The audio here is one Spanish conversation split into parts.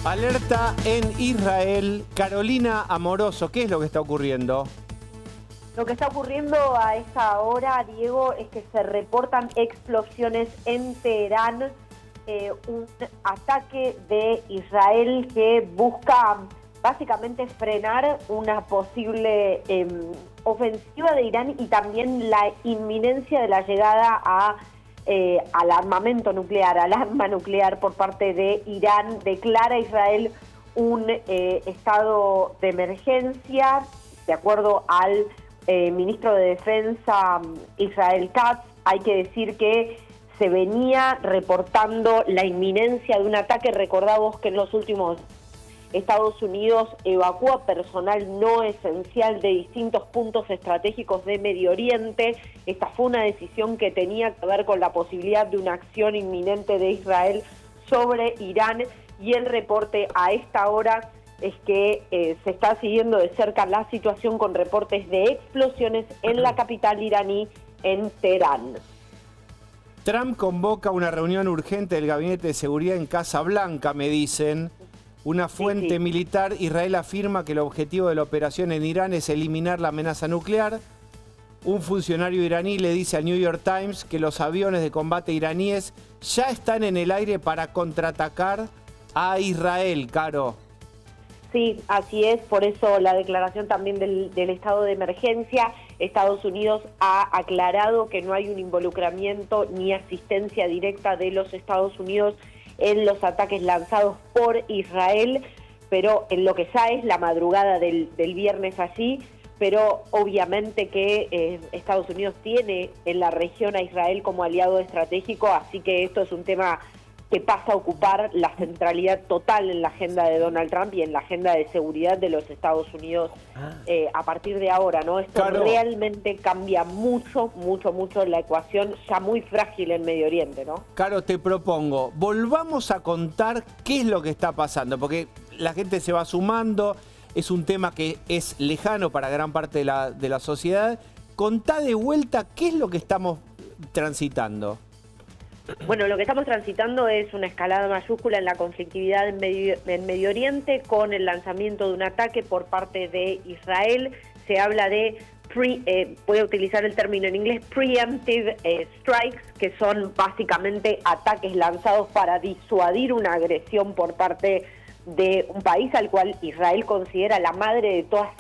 Alerta en Israel. Carolina Amoroso, ¿qué es lo que está ocurriendo? Lo que está ocurriendo a esta hora, Diego, es que se reportan explosiones en Teherán, un ataque de Israel que busca básicamente frenar una posible ofensiva de Irán y también la inminencia de la llegada al armamento nuclear, al arma nuclear por parte de Irán. Declara Israel un estado de emergencia, de acuerdo al ministro de Defensa Israel Katz. Hay que decir que se venía reportando la inminencia de un ataque. Recordamos que en los últimos Estados Unidos evacúa personal no esencial de distintos puntos estratégicos de Medio Oriente. Esta fue una decisión que tenía que ver con la posibilidad de una acción inminente de Israel sobre Irán, y el reporte a esta hora es que se está siguiendo de cerca la situación con reportes de explosiones en la capital iraní, en Teherán. Trump convoca una reunión urgente del Gabinete de Seguridad en Casa Blanca, me dicen. Una fuente militar. Israel afirma que el objetivo de la operación en Irán es eliminar la amenaza nuclear. Un funcionario iraní le dice al New York Times que los aviones de combate iraníes ya están en el aire para contraatacar a Israel, Caro. Sí, así es, por eso la declaración también del estado de emergencia. Estados Unidos ha aclarado que no hay un involucramiento ni asistencia directa de los Estados Unidos en los ataques lanzados por Israel, pero en lo que ya es la madrugada del viernes allí, pero obviamente que Estados Unidos tiene en la región a Israel como aliado estratégico, así que esto es un tema que pasa a ocupar la centralidad total en la agenda de Donald Trump y en la agenda de seguridad de los Estados Unidos a partir de ahora, ¿no? Esto realmente cambia mucho la ecuación, ya muy frágil en Medio Oriente, ¿no? Caro, te propongo, volvamos a contar qué es lo que está pasando, porque la gente se va sumando, es un tema que es lejano para gran parte de la sociedad. Contá de vuelta qué es lo que estamos transitando. Bueno, lo que estamos transitando es una escalada mayúscula en la conflictividad en Medio Oriente, con el lanzamiento de un ataque por parte de Israel. Se habla de, voy a utilizar el término en inglés, preemptive strikes, que son básicamente ataques lanzados para disuadir una agresión por parte de un país al cual Israel considera la madre de todas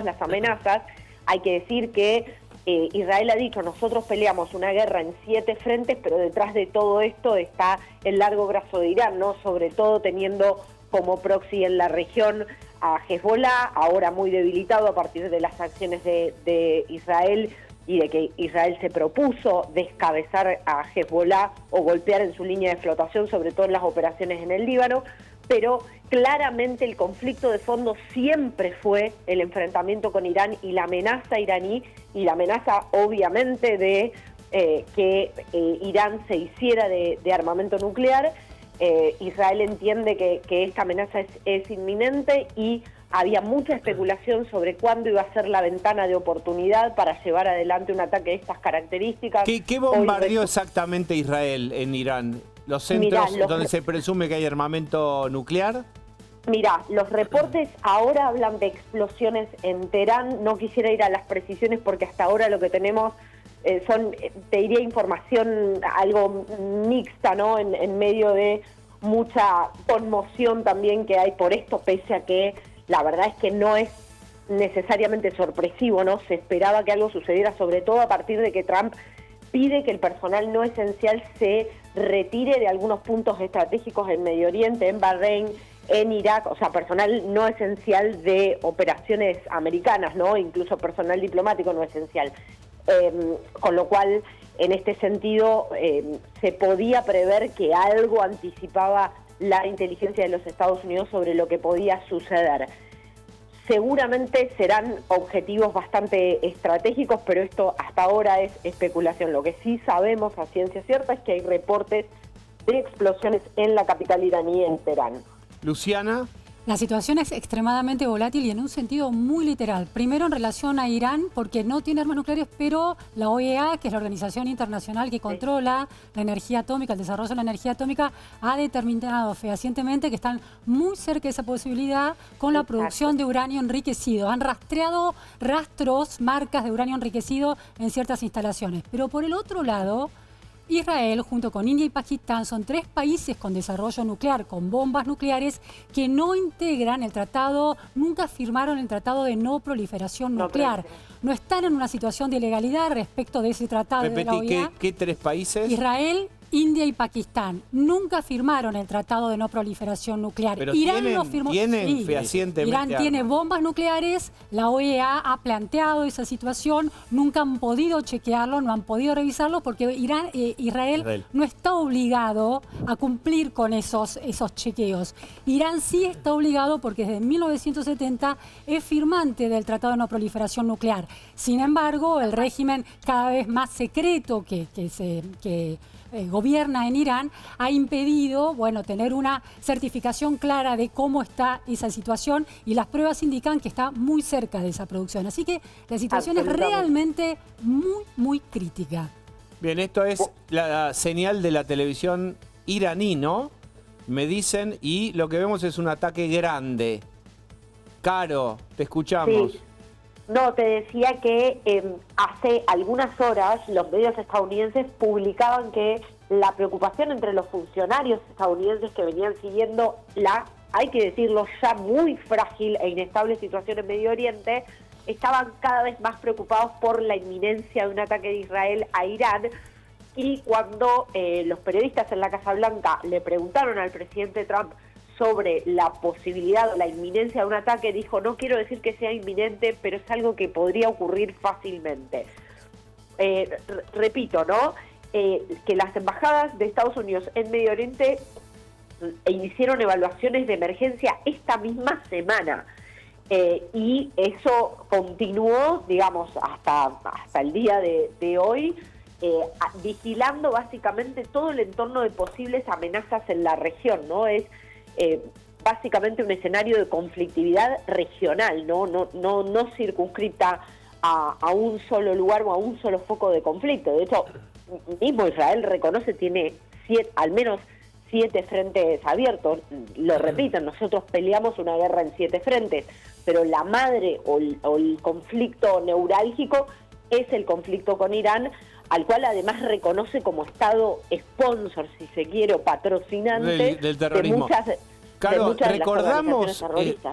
las amenazas. Hay que decir que Israel ha dicho: nosotros peleamos una guerra en 7 frentes, pero detrás de todo esto está el largo brazo de Irán, ¿no? Sobre todo teniendo como proxy en la región a Hezbollah, ahora muy debilitado a partir de las acciones de Israel y de que Israel se propuso descabezar a Hezbollah o golpear en su línea de flotación, sobre todo en las operaciones en el Líbano. Pero claramente el conflicto de fondo siempre fue el enfrentamiento con Irán y la amenaza iraní, y la amenaza obviamente de que Irán se hiciera de armamento nuclear. Israel entiende que esta amenaza es inminente, y había mucha especulación sobre cuándo iba a ser la ventana de oportunidad para llevar adelante un ataque de estas características. ¿Qué bombardeó exactamente Israel en Irán? ¿Los centros donde se presume que hay armamento nuclear? Mirá, los reportes ahora hablan de explosiones en Teherán. No quisiera ir a las precisiones porque hasta ahora lo que tenemos son, te diría, información algo mixta, ¿no? En medio de mucha conmoción también que hay por esto, pese a que la verdad es que no es necesariamente sorpresivo, ¿no? Se esperaba que algo sucediera, sobre todo a partir de que Trump pide que el personal no esencial se retire de algunos puntos estratégicos en Medio Oriente, en Bahrein, en Irak, o sea, personal no esencial de operaciones americanas, ¿no? Incluso personal diplomático no esencial. Con lo cual, en este sentido, se podía prever que algo anticipaba la inteligencia de los Estados Unidos sobre lo que podía suceder. Seguramente serán objetivos bastante estratégicos, pero esto hasta ahora es especulación. Lo que sí sabemos a ciencia cierta es que hay reportes de explosiones en la capital iraní, en Teherán. Luciana, La situación es extremadamente volátil y en un sentido muy literal. Primero en relación a Irán, porque no tiene armas nucleares, pero la OEA, que es la organización internacional que controla la energía atómica, el desarrollo de la energía atómica, ha determinado fehacientemente que están muy cerca de esa posibilidad con la producción de uranio enriquecido. Han rastreado marcas de uranio enriquecido en ciertas instalaciones. Pero por el otro lado, Israel, junto con India y Pakistán, son 3 países con desarrollo nuclear, con bombas nucleares, que no integran el tratado, nunca firmaron el tratado de no proliferación nuclear. No están en una situación de ilegalidad respecto de ese tratado de la OEA. ¿Qué 3 países? Israel, India y Pakistán nunca firmaron el tratado de no proliferación nuclear. Pero Irán lo firmó. tienen fehacientemente Irán tiene bombas nucleares, la OEA ha planteado esa situación, nunca han podido chequearlo, no han podido revisarlo porque Israel no está obligado a cumplir con esos chequeos. Irán sí está obligado porque desde 1970 es firmante del tratado de no proliferación nuclear. Sin embargo, el régimen cada vez más secreto que gobierna en Irán ha impedido, tener una certificación clara de cómo está esa situación y las pruebas indican que está muy cerca de esa producción. Así que la situación es realmente muy, muy crítica. Bien, esto es la señal de la televisión iraní, ¿no? Me dicen, y lo que vemos es un ataque grande. Caro, te escuchamos. Sí. No, te decía que hace algunas horas los medios estadounidenses publicaban que la preocupación entre los funcionarios estadounidenses que venían siguiendo hay que decirlo, ya muy frágil e inestable situación en Medio Oriente, estaban cada vez más preocupados por la inminencia de un ataque de Israel a Irán. Y cuando los periodistas en la Casa Blanca le preguntaron al presidente Trump sobre la posibilidad o la inminencia de un ataque, dijo: no quiero decir que sea inminente, pero es algo que podría ocurrir fácilmente. Repito, ¿no? Que las embajadas de Estados Unidos en Medio Oriente hicieron evaluaciones de emergencia esta misma semana. Y eso continuó, digamos, hasta el día de hoy, vigilando básicamente todo el entorno de posibles amenazas en la región, ¿no? Es básicamente un escenario de conflictividad regional, no circunscripta a un solo lugar o a un solo foco de conflicto. De hecho, mismo Israel reconoce tiene al menos 7 frentes abiertos. Lo repito, nosotros peleamos una guerra en 7 frentes, pero la madre o el conflicto neurálgico es el conflicto con Irán, al cual además reconoce como Estado sponsor, si se quiere, o patrocinante del terrorismo. Claro, recordamos,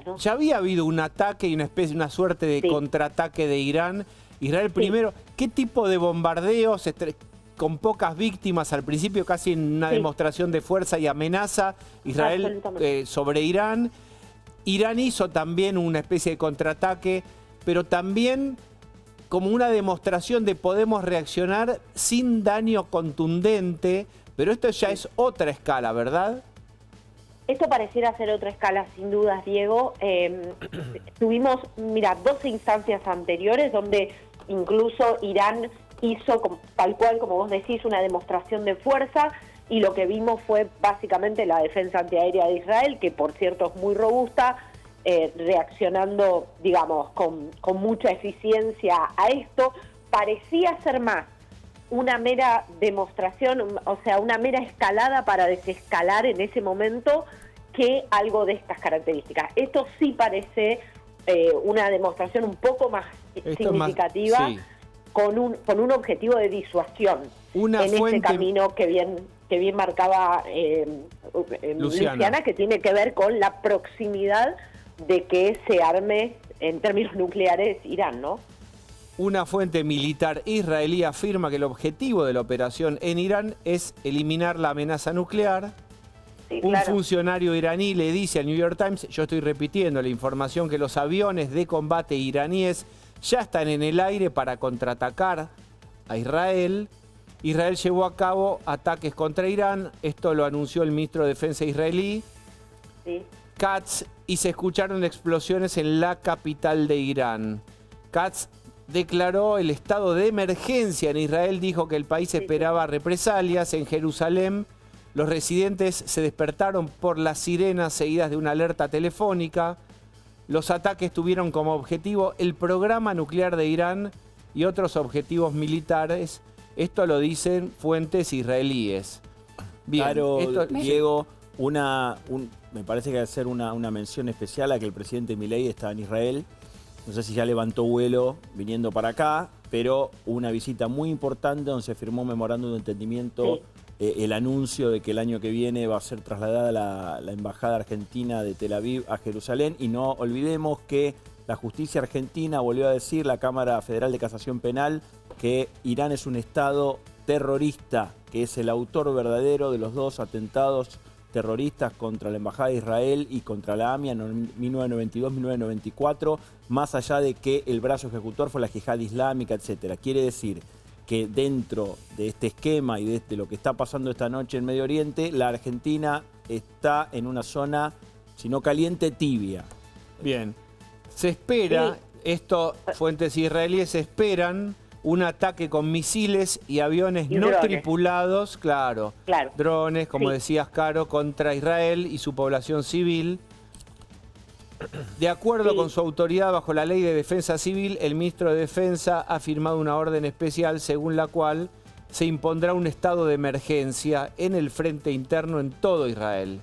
¿no? Ya había habido un ataque y una suerte de contraataque de Irán. Israel primero, ¿qué tipo de bombardeos con pocas víctimas al principio, casi en una demostración de fuerza y amenaza, Israel sobre Irán? Irán hizo también una especie de contraataque, pero también como una demostración de podemos reaccionar sin daño contundente, pero esto ya es otra escala, ¿verdad? Esto pareciera ser otra escala, sin dudas, Diego. Tuvimos, 12 instancias anteriores donde incluso Irán hizo, tal cual como vos decís, una demostración de fuerza, y lo que vimos fue básicamente la defensa antiaérea de Israel, que por cierto es muy robusta, reaccionando, digamos, con mucha eficiencia a esto. Parecía ser más una mera demostración, o sea, una mera escalada para desescalar en ese momento, que algo de estas características. Esto sí parece una demostración un poco más significativa, con un objetivo de disuasión en ese camino que bien marcaba Luciana, que tiene que ver con la proximidad de que se arme en términos nucleares Irán, ¿no? Una fuente militar israelí afirma que el objetivo de la operación en Irán es eliminar la amenaza nuclear. Un funcionario iraní le dice al New York Times, yo estoy repitiendo la información, que los aviones de combate iraníes ya están en el aire para contraatacar a Israel. Israel llevó a cabo ataques contra Irán, esto lo anunció el ministro de Defensa israelí, Katz, y se escucharon explosiones en la capital de Irán. Katz declaró el estado de emergencia en Israel, dijo que el país esperaba represalias en Jerusalén. Los residentes se despertaron por las sirenas seguidas de una alerta telefónica. Los ataques tuvieron como objetivo el programa nuclear de Irán y otros objetivos militares. Esto lo dicen fuentes israelíes. Bien, claro, Diego, me parece que hay que hacer una mención especial a que el presidente Milei está en Israel. No sé si ya levantó vuelo viniendo para acá, pero una visita muy importante donde se firmó un memorándum de entendimiento, el anuncio de que el año que viene va a ser trasladada la embajada argentina de Tel Aviv a Jerusalén. Y no olvidemos que la justicia argentina volvió a decir, la Cámara Federal de Casación Penal, que Irán es un estado terrorista, que es el autor verdadero de los dos atentados terroristas contra la Embajada de Israel y contra la AMIA en 1992-1994, más allá de que el brazo ejecutor fue la Yihad Islámica, etc. Quiere decir que dentro de este esquema y de lo que está pasando esta noche en Medio Oriente, la Argentina está en una zona, si no caliente, tibia. Bien. Se espera, fuentes israelíes esperan un ataque con misiles y aviones no tripulados, claro, drones, como decías, Caro, contra Israel y su población civil. De acuerdo con su autoridad, bajo la Ley de Defensa Civil, el ministro de Defensa ha firmado una orden especial según la cual se impondrá un estado de emergencia en el frente interno en todo Israel.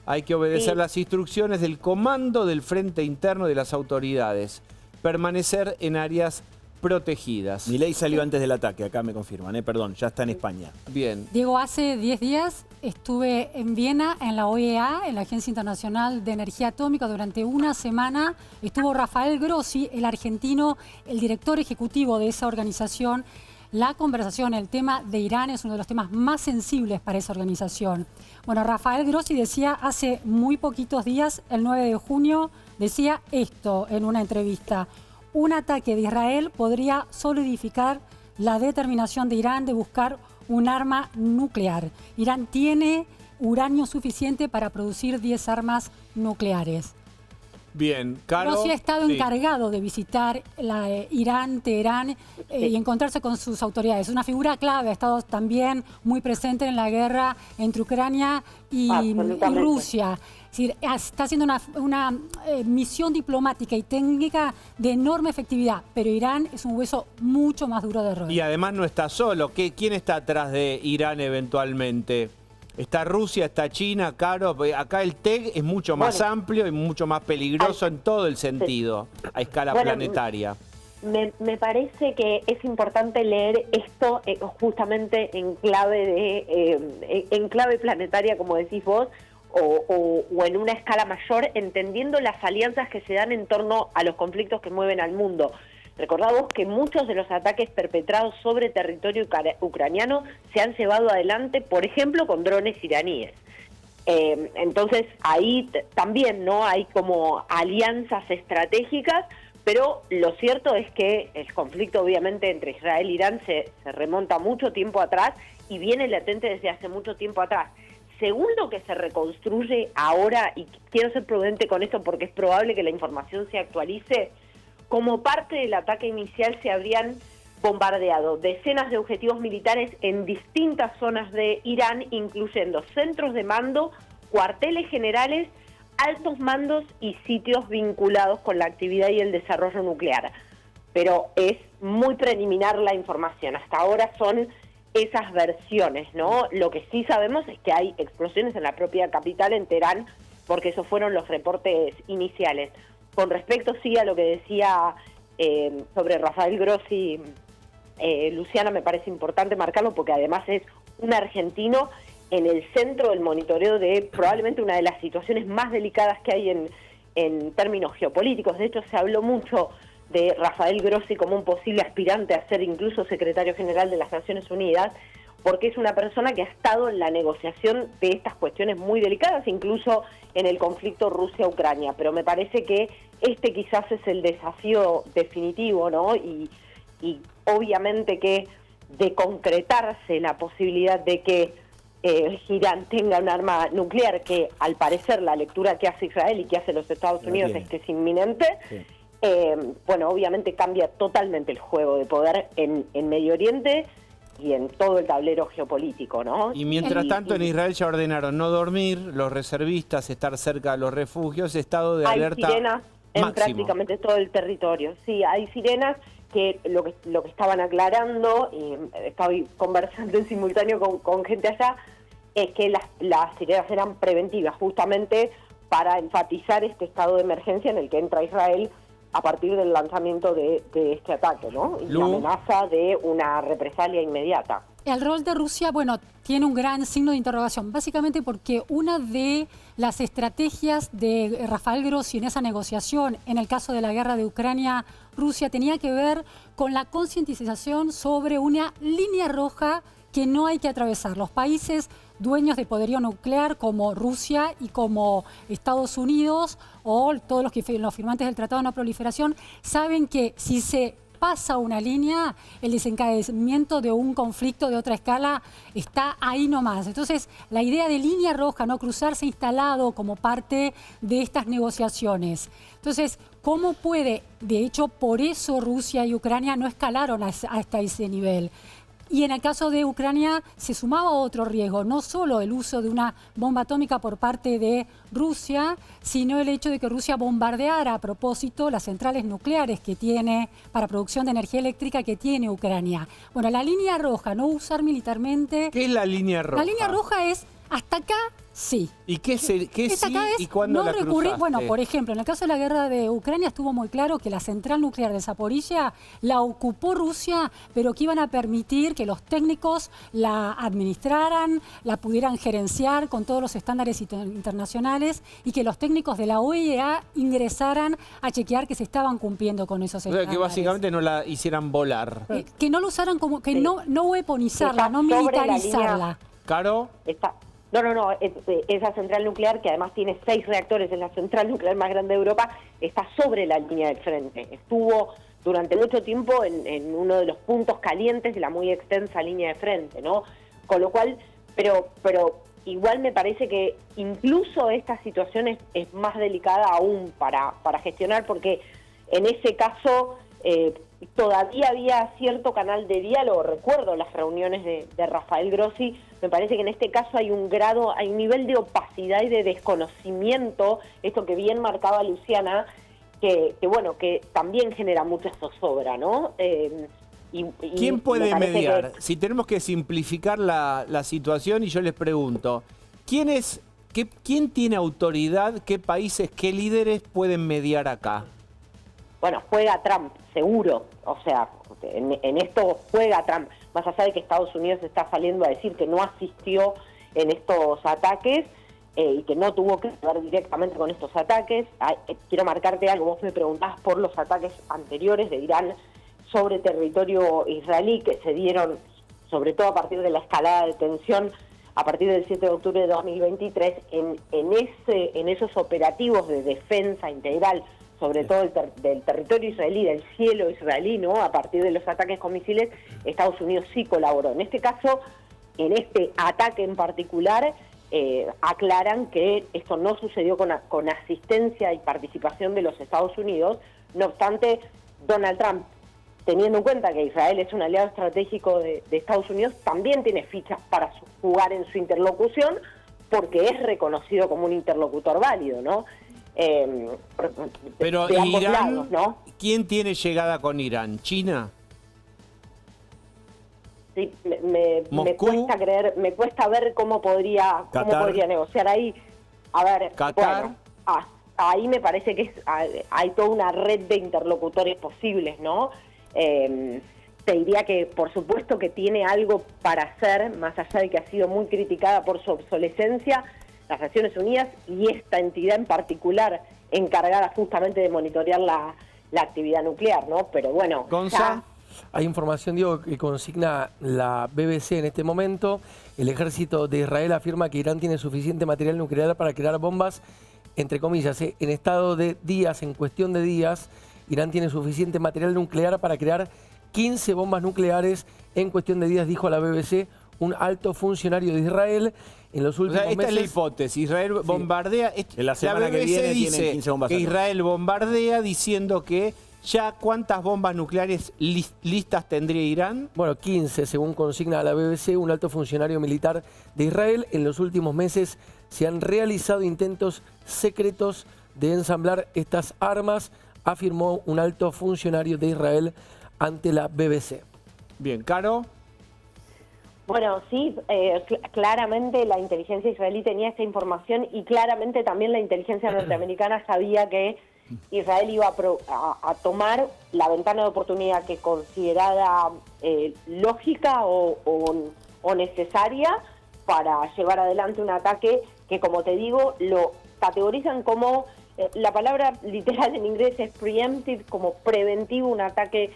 Hay que obedecer las instrucciones del comando del frente interno de las autoridades, permanecer en áreas protegidas. Milei salió antes del ataque, acá me confirman, perdón, ya está en España. Bien. Diego, hace 10 días estuve en Viena, en la OEA, en la Agencia Internacional de Energía Atómica, durante una semana. Estuvo Rafael Grossi, el argentino, el director ejecutivo de esa organización. La conversación, el tema de Irán es uno de los temas más sensibles para esa organización. Bueno, Rafael Grossi decía hace muy poquitos días, el 9 de junio, decía esto en una entrevista: un ataque de Israel podría solidificar la determinación de Irán de buscar un arma nuclear. Irán tiene uranio suficiente para producir 10 armas nucleares. Bien, Caro. Grossi ha estado encargado de visitar Irán, Teherán y encontrarse con sus autoridades. Es una figura clave, ha estado también muy presente en la guerra entre Ucrania y Rusia. Es decir, está haciendo una misión diplomática y técnica de enorme efectividad, pero Irán es un hueso mucho más duro de roer. Y además no está solo. ¿Quién está atrás de Irán eventualmente? Está Rusia, está China, Caro. Acá el TEG es mucho más amplio y mucho más peligroso en todo el sentido, a escala planetaria. Me parece que es importante leer esto justamente en clave planetaria, como decís vos, o en una escala mayor, entendiendo las alianzas que se dan en torno a los conflictos que mueven al mundo. Recordamos que muchos de los ataques perpetrados sobre territorio ucraniano se han llevado adelante, por ejemplo, con drones iraníes. Entonces, ahí también no hay como alianzas estratégicas, pero lo cierto es que el conflicto, obviamente, entre Israel e Irán se remonta mucho tiempo atrás y viene latente desde hace mucho tiempo atrás. Según lo que se reconstruye ahora, y quiero ser prudente con esto porque es probable que la información se actualice, como parte del ataque inicial se habrían bombardeado decenas de objetivos militares en distintas zonas de Irán, incluyendo centros de mando, cuarteles generales, altos mandos y sitios vinculados con la actividad y el desarrollo nuclear. Pero es muy preliminar la información. Hasta ahora son esas versiones, ¿no? Lo que sí sabemos es que hay explosiones en la propia capital, en Teherán, porque esos fueron los reportes iniciales. Con respecto, sí, a lo que decía sobre Rafael Grossi, Luciana, me parece importante marcarlo porque además es un argentino en el centro del monitoreo de probablemente una de las situaciones más delicadas que hay en términos geopolíticos. De hecho, se habló mucho de Rafael Grossi como un posible aspirante a ser incluso secretario general de las Naciones Unidas, porque es una persona que ha estado en la negociación de estas cuestiones muy delicadas, incluso en el conflicto Rusia-Ucrania. Pero me parece que este quizás es el desafío definitivo, ¿no? Y obviamente que de concretarse la posibilidad de que Irán tenga un arma nuclear, que al parecer la lectura que hace Israel y que hace los Estados Unidos es que es inminente, bueno, obviamente cambia totalmente el juego de poder en Medio Oriente en todo el tablero geopolítico, ¿no? Y mientras tanto en Israel ya ordenaron no dormir, los reservistas, estar cerca de los refugios, estado de alerta. Hay sirenas en máximo. prácticamente todo el territorio. Sí, hay sirenas que lo que estaban aclarando, y estaba conversando en simultáneo con gente allá, es que las sirenas eran preventivas, justamente para enfatizar este estado de emergencia en el que entra Israel a partir del lanzamiento de este ataque, ¿no? Y la amenaza de una represalia inmediata. El rol de Rusia, bueno, tiene un gran signo de interrogación, básicamente porque una de las estrategias de Rafael Grossi en esa negociación, en el caso de la guerra de Ucrania-Rusia, tenía que ver con la concientización sobre una línea roja que no hay que atravesar. Los países dueños de poderío nuclear como Rusia y como Estados Unidos o todos los firmantes del Tratado de No Proliferación saben que si se pasa una línea, el desencadenamiento de un conflicto de otra escala está ahí nomás. Entonces, la idea de línea roja, no cruzar, se ha instalado como parte de estas negociaciones. Entonces, ¿cómo puede? De hecho, por eso Rusia y Ucrania no escalaron hasta ese nivel. Y en el caso de Ucrania se sumaba otro riesgo, no solo el uso de una bomba atómica por parte de Rusia, sino el hecho de que Rusia bombardeara a propósito las centrales nucleares que tiene para producción de energía eléctrica que tiene Ucrania. Bueno, la línea roja, no usar militarmente. ¿Qué es la línea roja? La línea roja es hasta acá. Sí. ¿Y qué sí y cuándo no la cruzaste? Bueno, por ejemplo, en el caso de la guerra de Ucrania estuvo muy claro que la central nuclear de Zaporizhia la ocupó Rusia, pero que iban a permitir que los técnicos la administraran, la pudieran gerenciar con todos los estándares internacionales y que los técnicos de la OEA ingresaran a chequear que se estaban cumpliendo con esos estándares. O sea, que básicamente no la hicieran volar. Que no lo usaran como, que no weaponizarla, no militarizarla. ¿Caro? No, esa central nuclear, que además tiene 6 reactores, es la central nuclear más grande de Europa, está sobre la línea del frente. Estuvo durante mucho tiempo en uno de los puntos calientes de la muy extensa línea de frente, ¿no? Con lo cual, pero igual me parece que incluso esta situación es más delicada aún para gestionar, porque en ese caso todavía había cierto canal de diálogo. Recuerdo las reuniones de Rafael Grossi. Me parece que en este caso hay un nivel de opacidad y de desconocimiento, esto que bien marcaba Luciana, que también genera mucha zozobra, ¿no? ¿Quién puede mediar? Si tenemos que simplificar la situación, y yo les pregunto, ¿quién tiene autoridad? ¿Qué países, qué líderes pueden mediar acá? Bueno, juega Trump, seguro. O sea, en esto juega Trump. Más allá de que Estados Unidos está saliendo a decir que no asistió en estos ataques y que no tuvo que ver directamente con estos ataques. Quiero marcarte algo. Vos me preguntabas por los ataques anteriores de Irán sobre territorio israelí que se dieron, sobre todo a partir de la escalada de tensión a partir del 7 de octubre de 2023, en esos operativos de defensa integral, sobre todo del territorio israelí, del cielo israelí, ¿no? A partir de los ataques con misiles, Estados Unidos sí colaboró. En este caso, en este ataque en particular, aclaran que esto no sucedió con asistencia y participación de los Estados Unidos. No obstante, Donald Trump, teniendo en cuenta que Israel es un aliado estratégico de Estados Unidos, también tiene fichas para jugar en su interlocución, porque es reconocido como un interlocutor válido, ¿no? Pero de ambos Irán, lados, ¿no? ¿Quién tiene llegada con Irán? ¿China? Sí, me cuesta creer, me cuesta ver cómo podría negociar ahí. A ver, Qatar. Bueno, ahí me parece que hay toda una red de interlocutores posibles, ¿no? Te diría que por supuesto que tiene algo para hacer, más allá de que ha sido muy criticada por su obsolescencia, las Naciones Unidas y esta entidad en particular encargada justamente de monitorear la actividad nuclear, ¿no? Pero bueno, Gonza. Hay información, Diego, que consigna la BBC en este momento. El ejército de Israel afirma que Irán tiene suficiente material nuclear para crear bombas, entre comillas, en estado de días, en cuestión de días. Irán tiene suficiente material nuclear para crear 15 bombas nucleares en cuestión de días, dijo a la BBC un alto funcionario de Israel. En los últimos esta meses, es la hipótesis. Israel bombardea. En la semana que viene dice tienen 15 bombas que atrás. Israel bombardea diciendo que ¿Ya cuántas bombas nucleares listas tendría Irán? Bueno, 15, según consigna la BBC, un alto funcionario militar de Israel. En los últimos meses se han realizado intentos secretos de ensamblar estas armas, afirmó un alto funcionario de Israel ante la BBC. Bien, Caro. Bueno, sí, claramente la inteligencia israelí tenía esta información y claramente también la inteligencia norteamericana sabía que Israel iba a tomar la ventana de oportunidad que considerada lógica o necesaria para llevar adelante un ataque que, como te digo, lo categorizan como, la palabra literal en inglés es preemptive, como preventivo, un ataque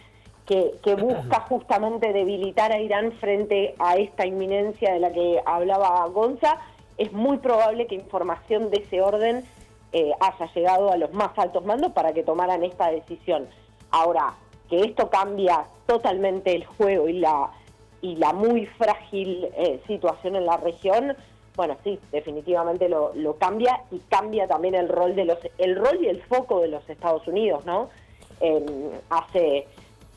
que busca justamente debilitar a Irán frente a esta inminencia de la que hablaba Gonza. Es muy probable que información de ese orden haya llegado a los más altos mandos para que tomaran esta decisión. Ahora, que esto cambia totalmente el juego y la muy frágil situación en la región, bueno, sí, definitivamente lo cambia, y cambia también el rol y el foco de los Estados Unidos, ¿no? Hace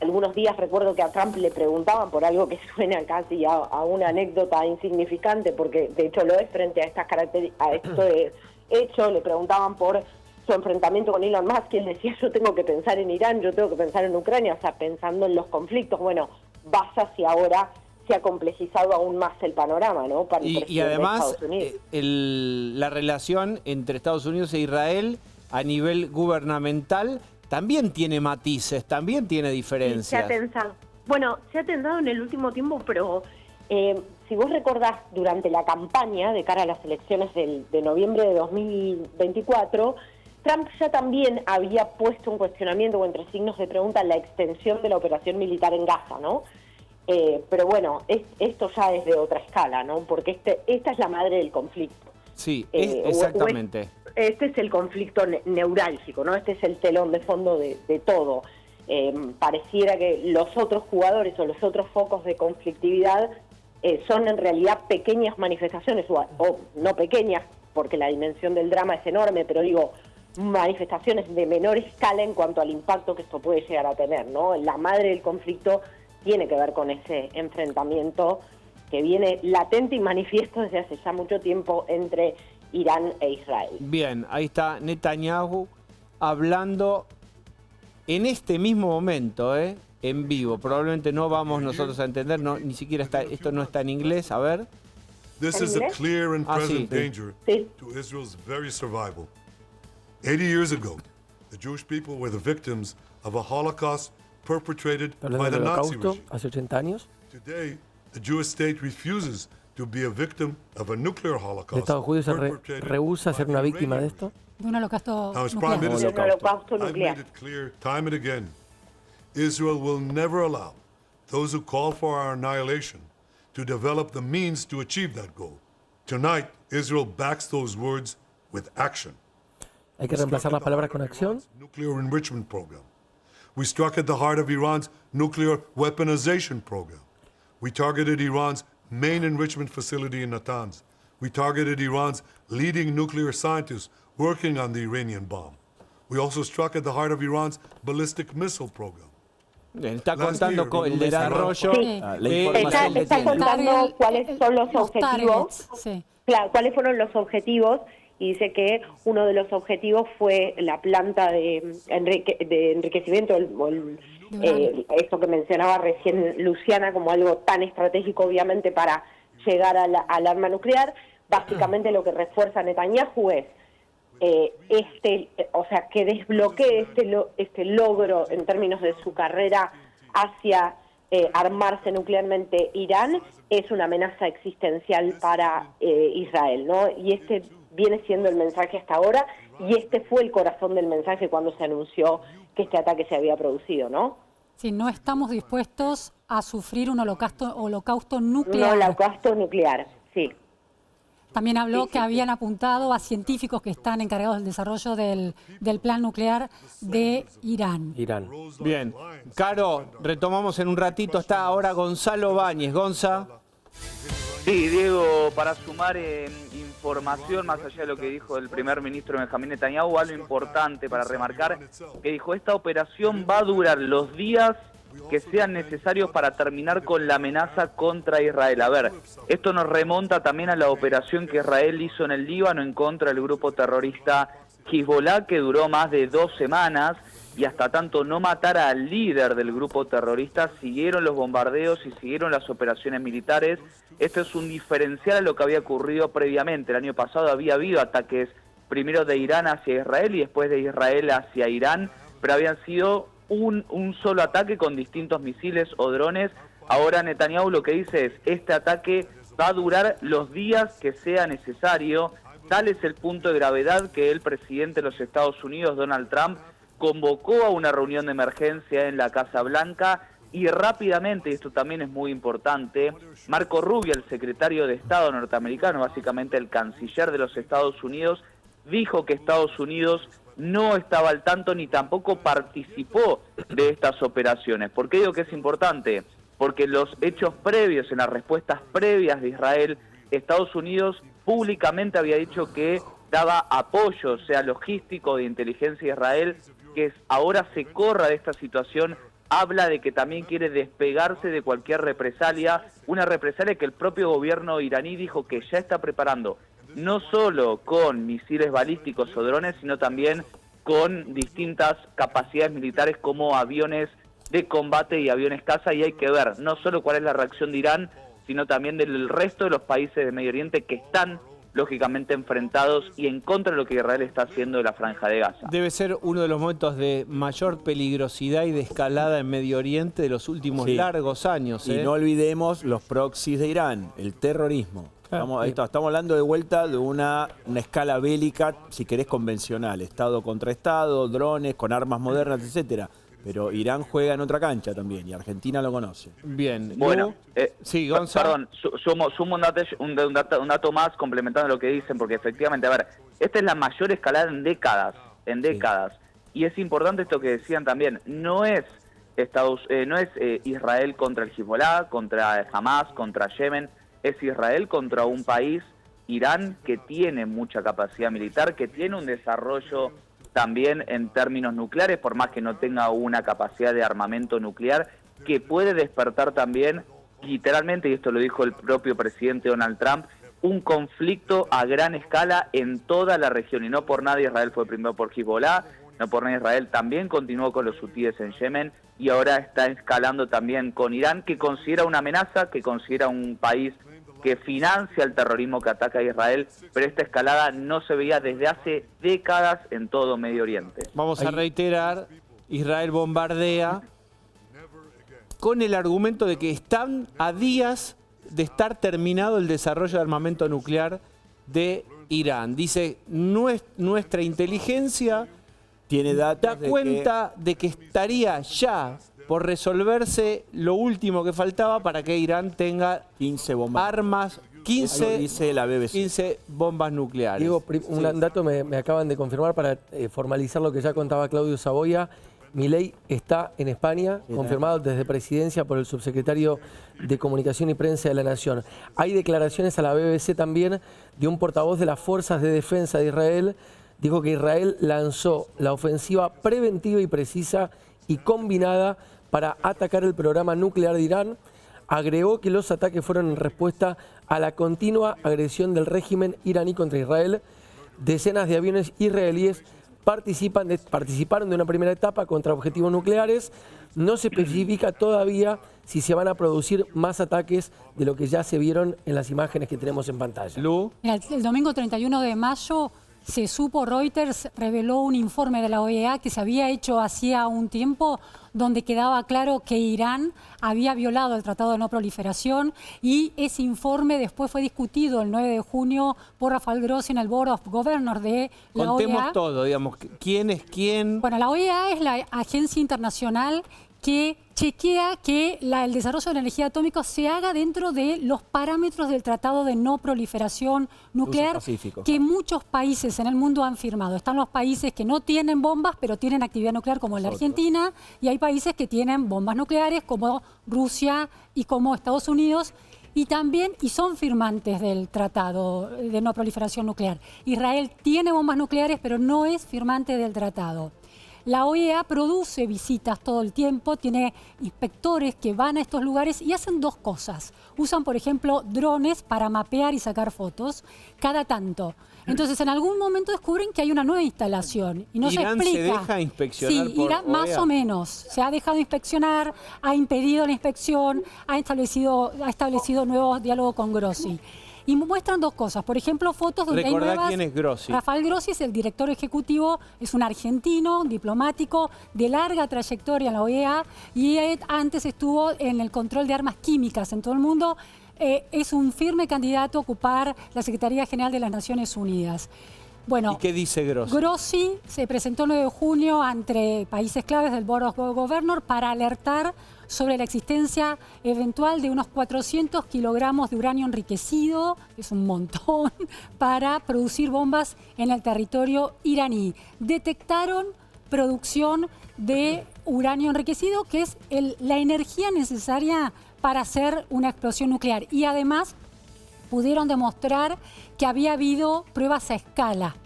algunos días recuerdo que a Trump le preguntaban por algo que suena casi a una anécdota insignificante, porque de hecho lo es frente a estas características, a este hecho. Le preguntaban por su enfrentamiento con Elon Musk y él decía: yo tengo que pensar en Irán, yo tengo que pensar en Ucrania, o sea, pensando en los conflictos. Bueno, vaya si ahora se ha complejizado aún más el panorama, ¿no? Para el Y además, de Estados Unidos. La relación entre Estados Unidos e Israel a nivel gubernamental también tiene matices, también tiene diferencias. Sí, se ha tensado. Bueno, se ha tensado en el último tiempo, pero si vos recordás, durante la campaña de cara a las elecciones de noviembre de 2024, Trump ya también había puesto un cuestionamiento o entre signos de pregunta la extensión de la operación militar en Gaza, ¿no? Pero bueno, esto ya es de otra escala, ¿no? Porque esta es la madre del conflicto. Sí, exactamente. Este es el conflicto neurálgico, ¿no? Este es el telón de fondo de todo. Pareciera que los otros jugadores o los otros focos de conflictividad son en realidad pequeñas manifestaciones, o no pequeñas, porque la dimensión del drama es enorme, pero digo, manifestaciones de menor escala en cuanto al impacto que esto puede llegar a tener, ¿no? La madre del conflicto tiene que ver con ese enfrentamiento que viene latente y manifiesto desde hace ya mucho tiempo entre Irán e Israel. Bien, ahí está Netanyahu hablando en este mismo momento, en vivo. Probablemente no vamos nosotros a entender, ni siquiera esto no está en inglés. A ver. This is a clear and present danger to Israel's very survival. 80 years ago, the Jewish people were the victims of a Holocaust perpetrated by the Nazi regime. Hace 80 años. Today, the Jewish state refuses to be a victim of a nuclear Holocaust. ¿El Estado judío se rehúsa a ser una víctima de esto? De un holocausto Now, as Prime Minister, holocausto I've nuclear. made it clear time and again, Israel will never allow those who call for our annihilation to develop the means to achieve that goal. Tonight, Israel backs those words with action. Hay que reemplazar las palabras con acción. Nuclear enrichment program. We struck at the heart of Iran's nuclear weaponization program. We targeted Iran's main enrichment facility in Natanz. We targeted Iran's leading nuclear scientists working on the Iranian bomb. We also struck at the heart of Iran's ballistic missile program. Está contando con el desarrollo Sí. La información que Está tiene. contando cuáles son los objetivos. targets, sí. Claro, cuáles fueron los objetivos, y dice que uno de los objetivos fue la planta de enriquecimiento, esto que mencionaba recién Luciana, como algo tan estratégico obviamente para llegar al arma nuclear. Básicamente lo que refuerza Netanyahu es o sea, que desbloquee este logro en términos de su carrera hacia armarse nuclearmente Irán, es una amenaza existencial para Israel, ¿no? Y este viene siendo el mensaje hasta ahora, y este fue el corazón del mensaje cuando se anunció que este ataque se había producido, ¿no? Sí, no estamos dispuestos a sufrir un holocausto nuclear. Un holocausto nuclear, sí. También habló que habían apuntado a científicos que están encargados del desarrollo del plan nuclear de Irán. Bien. Caro, retomamos en un ratito. Está ahora Gonzalo Báñez. Gonza. Sí, Diego, para sumar información, más allá de lo que dijo el primer ministro Benjamín Netanyahu, algo importante para remarcar, que dijo, esta operación va a durar los días que sean necesarios para terminar con la amenaza contra Israel. A ver, esto nos remonta también a la operación que Israel hizo en el Líbano en contra del grupo terrorista Hezbollah, que duró más de 2 semanas, y hasta tanto no matara al líder del grupo terrorista, siguieron los bombardeos y siguieron las operaciones militares. Esto es un diferencial a lo que había ocurrido previamente. El año pasado había habido ataques primero de Irán hacia Israel y después de Israel hacia Irán, pero habían sido un solo ataque con distintos misiles o drones. Ahora Netanyahu lo que dice es, este ataque va a durar los días que sea necesario. Tal es el punto de gravedad que el presidente de los Estados Unidos, Donald Trump, convocó a una reunión de emergencia en la Casa Blanca y rápidamente, y esto también es muy importante, Marco Rubio, el secretario de Estado norteamericano, básicamente el canciller de los Estados Unidos, dijo que Estados Unidos no estaba al tanto ni tampoco participó de estas operaciones. ¿Por qué digo que es importante? Porque los hechos previos, en las respuestas previas de Israel, Estados Unidos públicamente había dicho que daba apoyo, sea logístico, de inteligencia a Israel, que ahora se corra de esta situación, habla de que también quiere despegarse de cualquier represalia, una represalia que el propio gobierno iraní dijo que ya está preparando, no solo con misiles balísticos o drones, sino también con distintas capacidades militares como aviones de combate y aviones caza, y hay que ver no solo cuál es la reacción de Irán, sino también del resto de los países de Medio Oriente que están lógicamente enfrentados y en contra de lo que Israel está haciendo de la Franja de Gaza. Debe ser uno de los momentos de mayor peligrosidad y de escalada en Medio Oriente de los últimos largos años. Y no olvidemos los proxies de Irán, el terrorismo. Estamos hablando de vuelta de una escala bélica, si querés, convencional. Estado contra Estado, drones, con armas modernas, etcétera. Pero Irán juega en otra cancha también y Argentina lo conoce. Bien. Bueno, sí, Gonzalo. Perdón, sumo un dato más complementando lo que dicen, porque efectivamente, a ver, esta es la mayor escalada en décadas, y es importante esto que decían también, no es Israel contra el Hezbollah, contra Hamas, contra Yemen, es Israel contra un país, Irán, que tiene mucha capacidad militar, que tiene un desarrollo también en términos nucleares, por más que no tenga una capacidad de armamento nuclear, que puede despertar también, literalmente, y esto lo dijo el propio presidente Donald Trump, un conflicto a gran escala en toda la región. Y no por nada Israel fue primero por Hezbollah, no por nada Israel también continuó con los hutíes en Yemen, y ahora está escalando también con Irán, que considera una amenaza, que considera un país que financia el terrorismo que ataca a Israel, pero esta escalada no se veía desde hace décadas en todo Medio Oriente. Vamos a reiterar, Israel bombardea con el argumento de que están a días de estar terminado el desarrollo de armamento nuclear de Irán. Dice, nuestra inteligencia tiene datos da cuenta de que estaría ya por resolverse lo último que faltaba para que Irán tenga 15 bombas. Armas, 15, dice la BBC. 15 bombas nucleares. Diego, un dato me acaban de confirmar para formalizar lo que ya contaba Claudio Saboya. Milei está en España, confirmado desde Presidencia por el subsecretario de Comunicación y Prensa de la Nación. Hay declaraciones a la BBC también de un portavoz de las Fuerzas de Defensa de Israel. Dijo que Israel lanzó la ofensiva preventiva y precisa y combinada para atacar el programa nuclear de Irán. Agregó que los ataques fueron en respuesta a la continua agresión del régimen iraní contra Israel. Decenas de aviones israelíes participaron de una primera etapa contra objetivos nucleares. No se especifica todavía si se van a producir más ataques de lo que ya se vieron en las imágenes que tenemos en pantalla. Lu. Mira, el domingo 31 de mayo se supo, Reuters reveló un informe de la OEA que se había hecho hacía un tiempo, donde quedaba claro que Irán había violado el Tratado de No Proliferación, y ese informe después fue discutido el 9 de junio por Rafael Grossi en el Board of Governors de la Contemos OEA. todo, digamos, ¿quién es quién? Bueno, la OEA es la agencia internacional que chequea que el desarrollo de la energía atómica se haga dentro de los parámetros del Tratado de No Proliferación Nuclear que muchos países en el mundo han firmado. Están los países que no tienen bombas, pero tienen actividad nuclear, como la Argentina, y hay países que tienen bombas nucleares, como Rusia y como Estados Unidos. Y también, y son firmantes del Tratado de No Proliferación Nuclear. Israel tiene bombas nucleares, pero no es firmante del tratado. La OEA produce visitas todo el tiempo, tiene inspectores que van a estos lugares y hacen dos cosas. Usan, por ejemplo, drones para mapear y sacar fotos cada tanto. Entonces, en algún momento descubren que hay una nueva instalación y no ¿Irán se explica. se deja inspeccionar Sí, por Irán más OEA? o menos. Se ha dejado inspeccionar, ha impedido la inspección, ha establecido nuevos diálogos con Grossi. Y muestran dos cosas. Por ejemplo, fotos donde hay Recordá nuevas... quién es Grossi. Rafael Grossi es el director ejecutivo, es un argentino, diplomático, de larga trayectoria en la OEA y antes estuvo en el control de armas químicas en todo el mundo. Es un firme candidato a ocupar la Secretaría General de las Naciones Unidas. Bueno, ¿Y qué dice Grossi? Grossi se presentó el 9 de junio ante países claves del Board of Governors para alertar sobre la existencia eventual de unos 400 kilogramos de uranio enriquecido, es un montón, para producir bombas en el territorio iraní. Detectaron producción de uranio enriquecido, que es la energía necesaria para hacer una explosión nuclear. Y además pudieron demostrar que había habido pruebas a escala.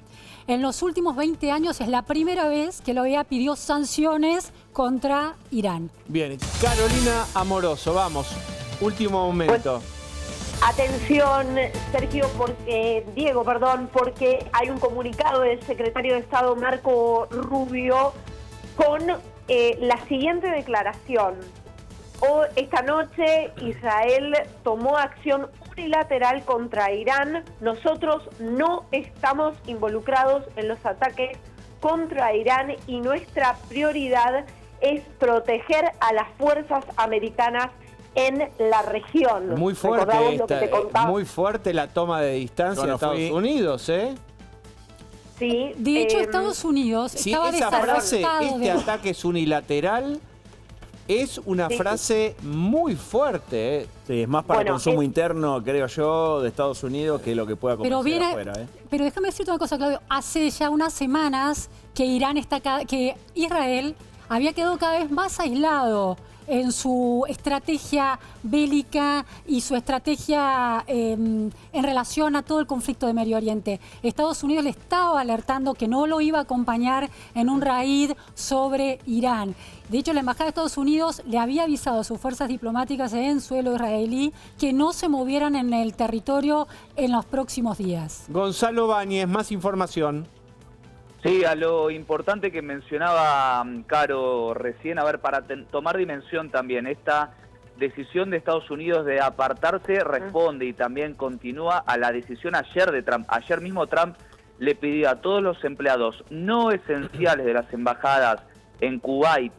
En los últimos 20 años es la primera vez que la OEA pidió sanciones contra Irán. Bien, Carolina Amoroso, vamos. Último momento. Atención, Sergio, Diego, porque hay un comunicado del secretario de Estado Marco Rubio con la siguiente declaración. Esta noche Israel tomó acción unilateral contra Irán. Nosotros no estamos involucrados en los ataques contra Irán y nuestra prioridad es proteger a las fuerzas americanas en la región. Muy fuerte, Recordamos lo que te contaba. muy fuerte la toma de distancia de Estados Unidos, ¿eh? Sí, De hecho, Estados Unidos Si estaba esa frase, desarrollado este ataque es unilateral, es una frase muy fuerte, ¿eh? Sí, es más para Bueno, consumo interno, creo yo, de Estados Unidos que lo que pueda Pero comerciar viene, afuera. pero déjame decirte una cosa, Claudio. Hace ya unas semanas que que Israel había quedado cada vez más aislado en su estrategia bélica y su estrategia en relación a todo el conflicto de Medio Oriente. Estados Unidos le estaba alertando que no lo iba a acompañar en un raid sobre Irán. De hecho, la Embajada de Estados Unidos le había avisado a sus fuerzas diplomáticas en suelo israelí que no se movieran en el territorio en los próximos días. Gonzalo Báñez, más información. Sí, a lo importante que mencionaba Caro recién, a ver, para tomar dimensión también, esta decisión de Estados Unidos de apartarse responde y también continúa a la decisión ayer de Trump. Ayer mismo Trump le pidió a todos los empleados no esenciales de las embajadas en Kuwait,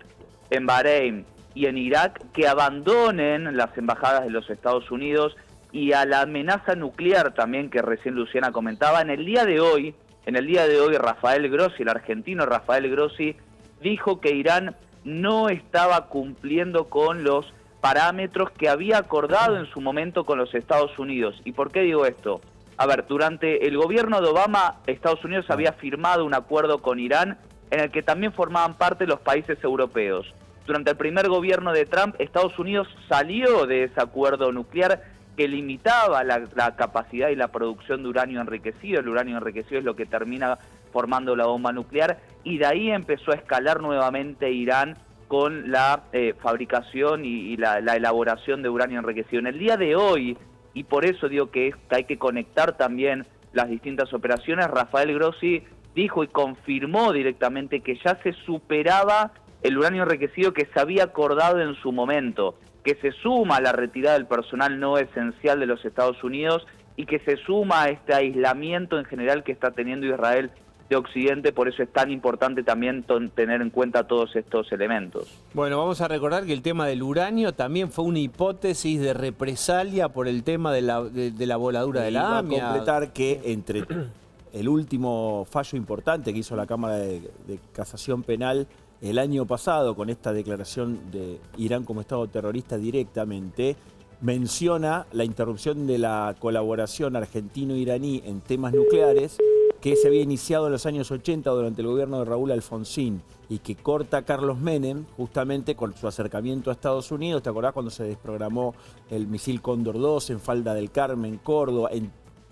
en Bahrein y en Irak que abandonen las embajadas de los Estados Unidos, y a la amenaza nuclear también que recién Luciana comentaba. En el día de hoy, Rafael Grossi, el argentino Rafael Grossi, dijo que Irán no estaba cumpliendo con los parámetros que había acordado en su momento con los Estados Unidos. ¿Y por qué digo esto? A ver, durante el gobierno de Obama, Estados Unidos había firmado un acuerdo con Irán en el que también formaban parte los países europeos. Durante el primer gobierno de Trump, Estados Unidos salió de ese acuerdo nuclear que limitaba la capacidad y la producción de uranio enriquecido. El uranio enriquecido es lo que termina formando la bomba nuclear, y de ahí empezó a escalar nuevamente Irán con la fabricación y la elaboración de uranio enriquecido. En el día de hoy, y por eso digo que hay que conectar también las distintas operaciones, Rafael Grossi dijo y confirmó directamente que ya se superaba el uranio enriquecido que se había acordado en su momento, que se suma a la retirada del personal no esencial de los Estados Unidos y que se suma a este aislamiento en general que está teniendo Israel de Occidente. Por eso es tan importante también tener en cuenta todos estos elementos. Bueno, vamos a recordar que el tema del uranio también fue una hipótesis de represalia por el tema de la voladura de la AMIA. Y va a completar que entre el último fallo importante que hizo la Cámara de Casación Penal el año pasado, con esta declaración de Irán como Estado terrorista directamente, menciona la interrupción de la colaboración argentino-iraní en temas nucleares que se había iniciado en los años 80 durante el gobierno de Raúl Alfonsín y que corta Carlos Menem justamente con su acercamiento a Estados Unidos. ¿Te acordás cuando se desprogramó el misil Cóndor 2 en Falda del Carmen, Córdoba?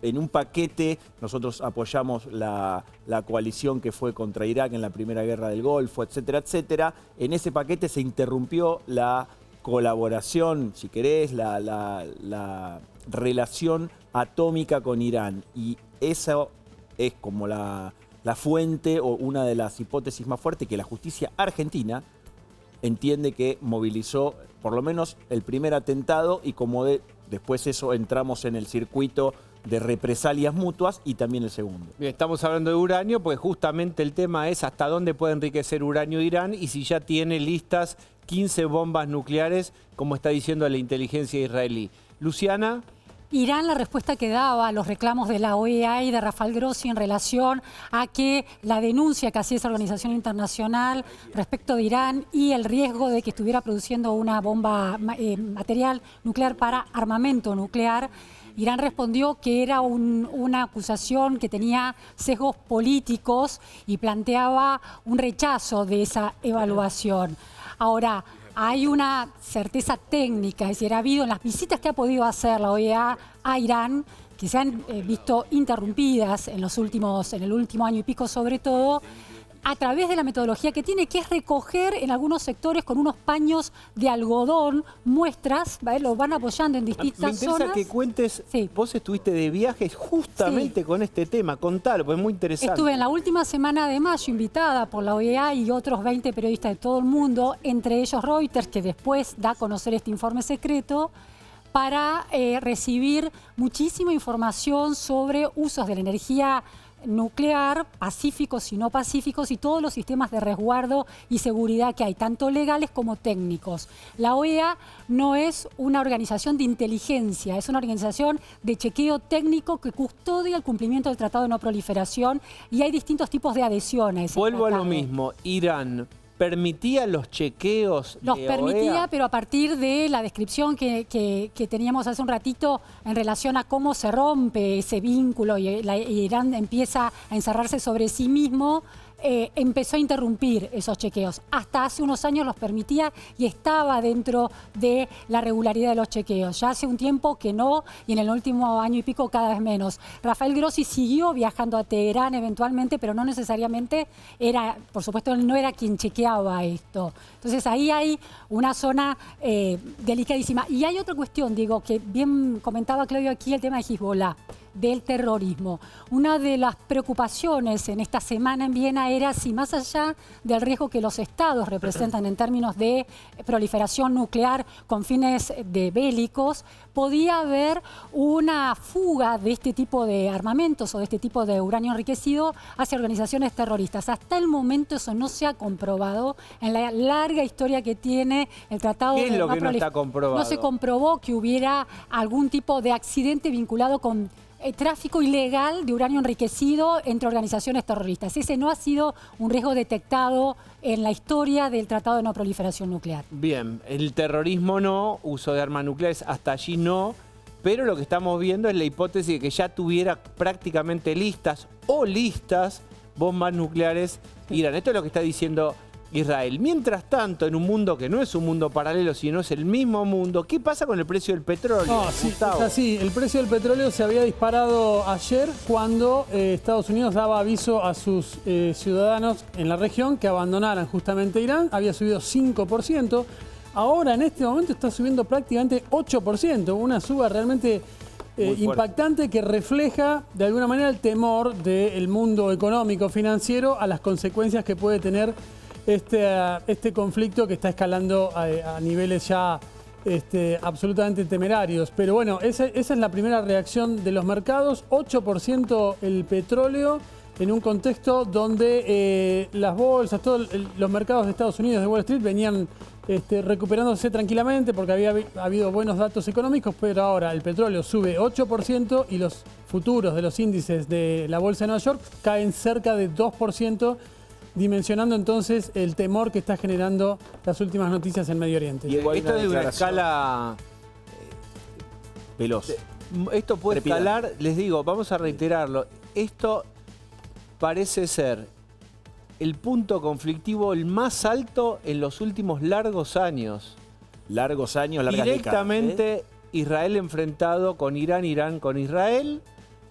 En un paquete nosotros apoyamos la coalición que fue contra Irak en la Primera Guerra del Golfo, etcétera, etcétera. En ese paquete se interrumpió la colaboración, si querés, la relación atómica con Irán. Y eso es como la fuente o una de las hipótesis más fuertes que la justicia argentina entiende que movilizó por lo menos el primer atentado y como después eso entramos en el circuito de represalias mutuas y también el segundo. Bien, estamos hablando de uranio, pues justamente el tema es hasta dónde puede enriquecer uranio Irán y si ya tiene listas 15 bombas nucleares, como está diciendo la inteligencia israelí. Luciana. Irán, la respuesta que daba a los reclamos de la OEA y de Rafael Grossi en relación a que la denuncia que hacía esa organización internacional respecto de Irán y el riesgo de que estuviera produciendo una bomba material nuclear para armamento nuclear, Irán respondió que era una acusación que tenía sesgos políticos y planteaba un rechazo de esa evaluación. Ahora, hay una certeza técnica, es decir, ha habido en las visitas que ha podido hacer la OEA a Irán, que se han visto interrumpidas en el último año y pico sobre todo, a través de la metodología que tiene, que es recoger en algunos sectores con unos paños de algodón muestras, ¿vale? Los van apoyando en distintas zonas. Me interesa que cuentes, sí. Vos estuviste de viaje justamente con este tema, contalo, pues es muy interesante. Estuve en la última semana de mayo invitada por la OEA y otros 20 periodistas de todo el mundo, entre ellos Reuters, que después da a conocer este informe secreto, para recibir muchísima información sobre usos de la energía nuclear, pacíficos y no pacíficos, y todos los sistemas de resguardo y seguridad que hay, tanto legales como técnicos. La OEA no es una organización de inteligencia, es una organización de chequeo técnico que custodia el cumplimiento del Tratado de No Proliferación y hay distintos tipos de adhesión a ese Vuelvo tratado. a lo mismo, Irán ¿permitía los chequeos Los de permitía, OEA? pero a partir de la descripción que teníamos hace un ratito en relación a cómo se rompe ese vínculo y Irán empieza a encerrarse sobre sí mismo, empezó a interrumpir esos chequeos. Hasta hace unos años los permitía y estaba dentro de la regularidad de los chequeos. Ya hace un tiempo que no, y en el último año y pico cada vez menos. Rafael Grossi siguió viajando a Teherán eventualmente, pero no necesariamente era, por supuesto, él no era quien chequeaba esto. Entonces ahí hay una zona delicadísima. Y hay otra cuestión, Diego, que bien comentaba Claudio aquí, el tema de Hezbollah, del terrorismo. Una de las preocupaciones en esta semana en Viena era si más allá del riesgo que los estados representan en términos de proliferación nuclear con fines de bélicos, podía haber una fuga de este tipo de armamentos o de este tipo de uranio enriquecido hacia organizaciones terroristas. Hasta el momento eso no se ha comprobado en la larga historia que tiene el Tratado de ¿Qué es lo que no está comprobado? No se comprobó que hubiera algún tipo de accidente vinculado con tráfico ilegal de uranio enriquecido entre organizaciones terroristas. Ese no ha sido un riesgo detectado en la historia del Tratado de No Proliferación Nuclear. Bien, el terrorismo no, uso de armas nucleares hasta allí no, pero lo que estamos viendo es la hipótesis de que ya tuviera prácticamente listas bombas nucleares Irán. Esto es lo que está diciendo Israel. Mientras tanto, en un mundo que no es un mundo paralelo, sino es el mismo mundo, ¿qué pasa con el precio del petróleo? No, sí, es así. El precio del petróleo se había disparado ayer cuando Estados Unidos daba aviso a sus ciudadanos en la región que abandonaran justamente Irán. Había subido 5%. Ahora, en este momento, está subiendo prácticamente 8%. Una suba realmente impactante que refleja, de alguna manera, el temor del mundo económico, financiero, a las consecuencias que puede tener este conflicto que está escalando a niveles ya absolutamente temerarios. Pero bueno, esa es la primera reacción de los mercados. 8% el petróleo en un contexto donde las bolsas, todos los mercados de Estados Unidos, de Wall Street, venían recuperándose tranquilamente porque había habido buenos datos económicos, pero ahora el petróleo sube 8% y los futuros de los índices de la bolsa de Nueva York caen cerca de 2%, dimensionando entonces el temor que está generando las últimas noticias en Medio Oriente. Y esto es de una escala veloz. Esto puede escalar, les digo, vamos a reiterarlo, esto parece ser el punto conflictivo el más alto en los últimos largos años. Largos años, largas Directamente décadas, Israel enfrentado con Irán, Irán con Israel,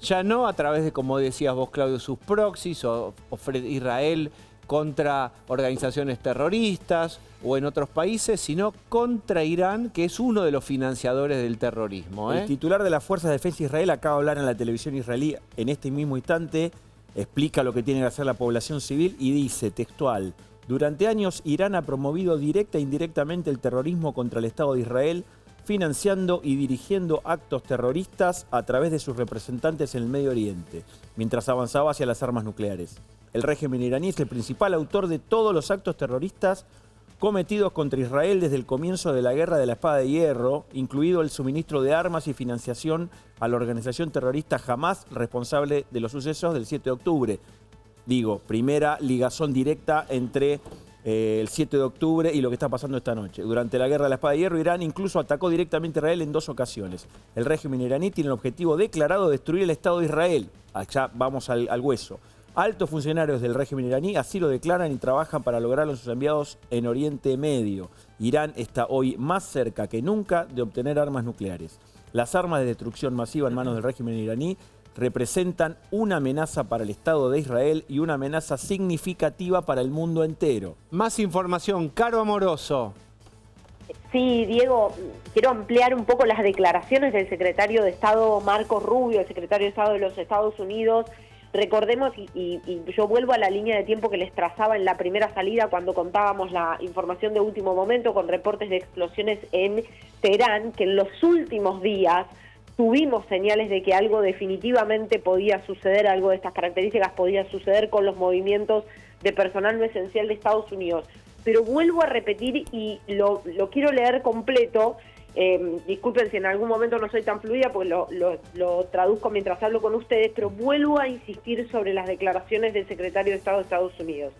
ya no a través de, como decías vos, Claudio, sus proxies o Israel contra organizaciones terroristas o en otros países, sino contra Irán, que es uno de los financiadores del terrorismo. El titular de las Fuerzas de Defensa de Israel acaba de hablar en la televisión israelí en este mismo instante, explica lo que tiene que hacer la población civil y dice, textual, durante años Irán ha promovido directa e indirectamente el terrorismo contra el Estado de Israel, financiando y dirigiendo actos terroristas a través de sus representantes en el Medio Oriente, mientras avanzaba hacia las armas nucleares. El régimen iraní es el principal autor de todos los actos terroristas cometidos contra Israel desde el comienzo de la Guerra de la Espada de Hierro, incluido el suministro de armas y financiación a la organización terrorista Hamas, responsable de los sucesos del 7 de octubre. Digo, primera ligazón directa entre el 7 de octubre y lo que está pasando esta noche. Durante la Guerra de la Espada de Hierro, Irán incluso atacó directamente a Israel en 2 ocasiones. El régimen iraní tiene el objetivo declarado de destruir el Estado de Israel. Allá vamos al hueso. Altos funcionarios del régimen iraní así lo declaran y trabajan para lograrlo en sus enviados en Oriente Medio. Irán está hoy más cerca que nunca de obtener armas nucleares. Las armas de destrucción masiva en manos del régimen iraní representan una amenaza para el Estado de Israel y una amenaza significativa para el mundo entero. Más información, Caro Amoroso. Sí, Diego, quiero ampliar un poco las declaraciones del secretario de Estado Marco Rubio, el secretario de Estado de los Estados Unidos. Recordemos, y yo vuelvo a la línea de tiempo que les trazaba en la primera salida cuando contábamos la información de último momento con reportes de explosiones en Teherán, que en los últimos días tuvimos señales de que algo definitivamente podía suceder, algo de estas características podía suceder con los movimientos de personal no esencial de Estados Unidos. Pero vuelvo a repetir y lo quiero leer completo. Disculpen si en algún momento no soy tan fluida porque lo traduzco mientras hablo con ustedes, pero vuelvo a insistir sobre las declaraciones del secretario de Estado de Estados Unidos.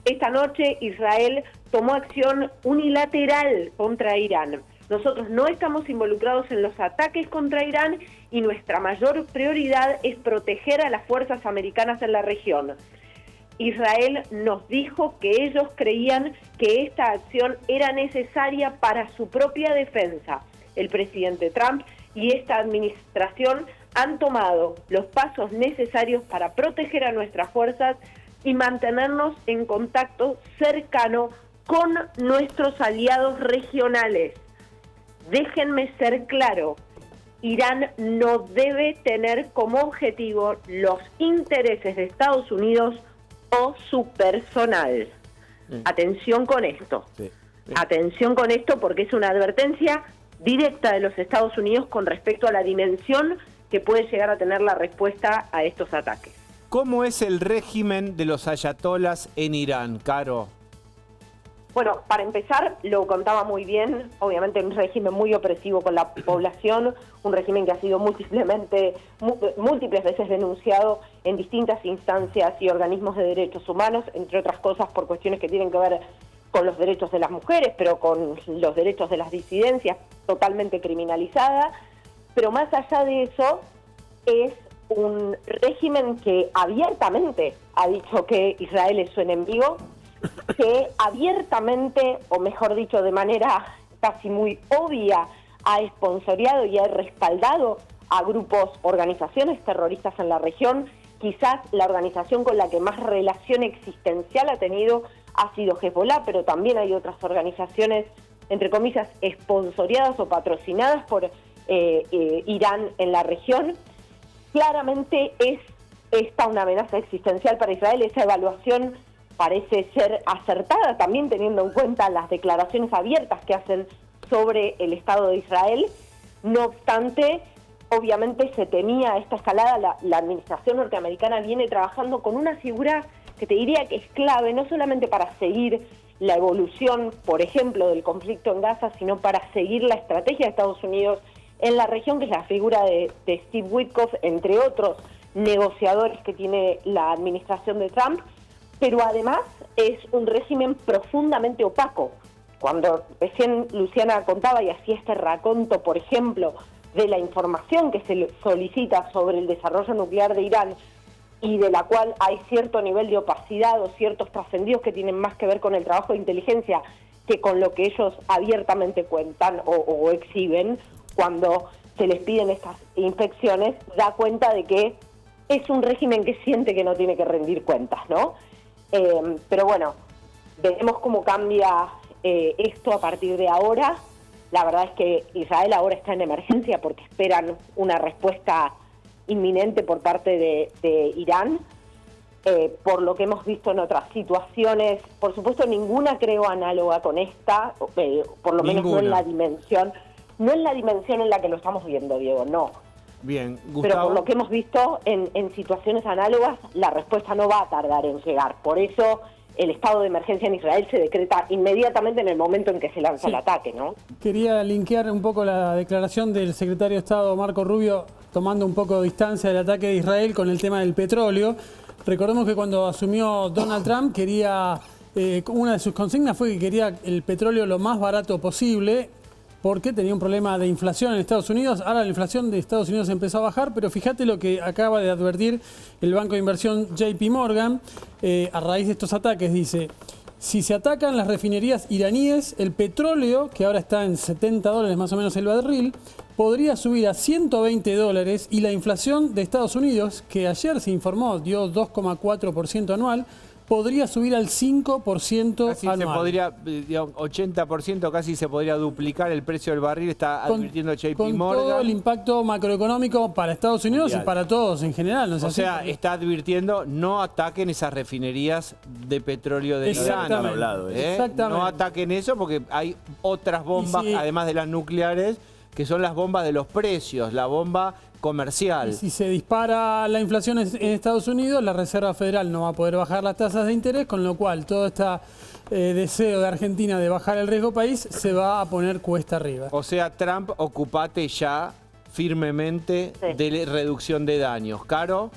Esta noche Israel tomó acción unilateral contra Irán. Nosotros no estamos involucrados en los ataques contra Irán y nuestra mayor prioridad es proteger a las fuerzas americanas en la región. Israel nos dijo que ellos creían que esta acción era necesaria para su propia defensa. El presidente Trump y esta administración han tomado los pasos necesarios para proteger a nuestras fuerzas y mantenernos en contacto cercano con nuestros aliados regionales. Déjenme ser claro, Irán no debe tener como objetivo los intereses de Estados Unidos o su personal. Atención con esto. Sí. Atención con esto porque es una advertencia directa de los Estados Unidos con respecto a la dimensión que puede llegar a tener la respuesta a estos ataques. ¿Cómo es el régimen de los ayatolas en Irán, Caro? Bueno, para empezar, lo contaba muy bien, obviamente un régimen muy opresivo con la población, un régimen que ha sido múltiples veces denunciado en distintas instancias y organismos de derechos humanos, entre otras cosas por cuestiones que tienen que ver con los derechos de las mujeres, pero con los derechos de las disidencias, totalmente criminalizada. Pero más allá de eso, es un régimen que abiertamente ha dicho que Israel es su enemigo, que abiertamente, o mejor dicho, de manera casi muy obvia, ha esponsoreado y ha respaldado a grupos, organizaciones terroristas en la región. Quizás la organización con la que más relación existencial ha tenido ha sido Hezbollah, pero también hay otras organizaciones, entre comillas, esponsoreadas o patrocinadas por Irán en la región. Claramente es esta una amenaza existencial para Israel. Esa evaluación parece ser acertada, también teniendo en cuenta las declaraciones abiertas que hacen sobre el Estado de Israel. No obstante, obviamente se temía esta escalada. La administración norteamericana viene trabajando con una figura que te diría que es clave, no solamente para seguir la evolución, por ejemplo, del conflicto en Gaza, sino para seguir la estrategia de Estados Unidos en la región, que es la figura de Steve Witkoff, entre otros negociadores que tiene la administración de Trump. Pero además es un régimen profundamente opaco. Cuando recién Luciana contaba y hacía este raconto, por ejemplo, de la información que se solicita sobre el desarrollo nuclear de Irán, y de la cual hay cierto nivel de opacidad o ciertos trascendidos que tienen más que ver con el trabajo de inteligencia que con lo que ellos abiertamente cuentan o exhiben cuando se les piden estas inspecciones, da cuenta de que es un régimen que siente que no tiene que rendir cuentas, ¿no? Pero bueno, veremos cómo cambia esto a partir de ahora. La verdad es que Israel ahora está en emergencia porque esperan una respuesta inminente por parte de Irán. Por lo que hemos visto en otras situaciones, por supuesto ninguna creo análoga con esta, por lo menos no en la dimensión en la que lo estamos viendo, Diego, no. Bien, Gustavo. Pero por lo que hemos visto en situaciones análogas, la respuesta no va a tardar en llegar. Por eso el estado de emergencia en Israel se decreta inmediatamente en el momento en que se lanza el ataque, ¿no? Quería linkear un poco la declaración del secretario de Estado Marco Rubio, tomando un poco de distancia del ataque de Israel con el tema del petróleo. Recordemos que cuando asumió Donald Trump quería, una de sus consignas fue que quería el petróleo lo más barato posible porque tenía un problema de inflación en Estados Unidos. Ahora la inflación de Estados Unidos empezó a bajar, pero fíjate lo que acaba de advertir el banco de inversión JP Morgan a raíz de estos ataques. Dice, si se atacan las refinerías iraníes, el petróleo, que ahora está en $70 más o menos el barril, podría subir a $120 y la inflación de Estados Unidos, que ayer se informó, dio 2,4% anual, podría subir al 5% casi anual. Se podría, digamos, 80% casi se podría duplicar el precio del barril, está advirtiendo JP Morgan. Con todo el impacto macroeconómico para Estados Unidos mundial y para todos en general. ¿No es o así? sea, está advirtiendo no ataquen esas refinerías de petróleo de Irán. Exactamente. No ataquen eso porque hay otras bombas, además de las nucleares, que son las bombas de los precios, la bomba comercial. Y si se dispara la inflación en Estados Unidos, la Reserva Federal no va a poder bajar las tasas de interés, con lo cual todo este deseo de Argentina de bajar el riesgo país se va a poner cuesta arriba. O sea, Trump, ocupate ya firmemente de reducción de daños. ¿Caro?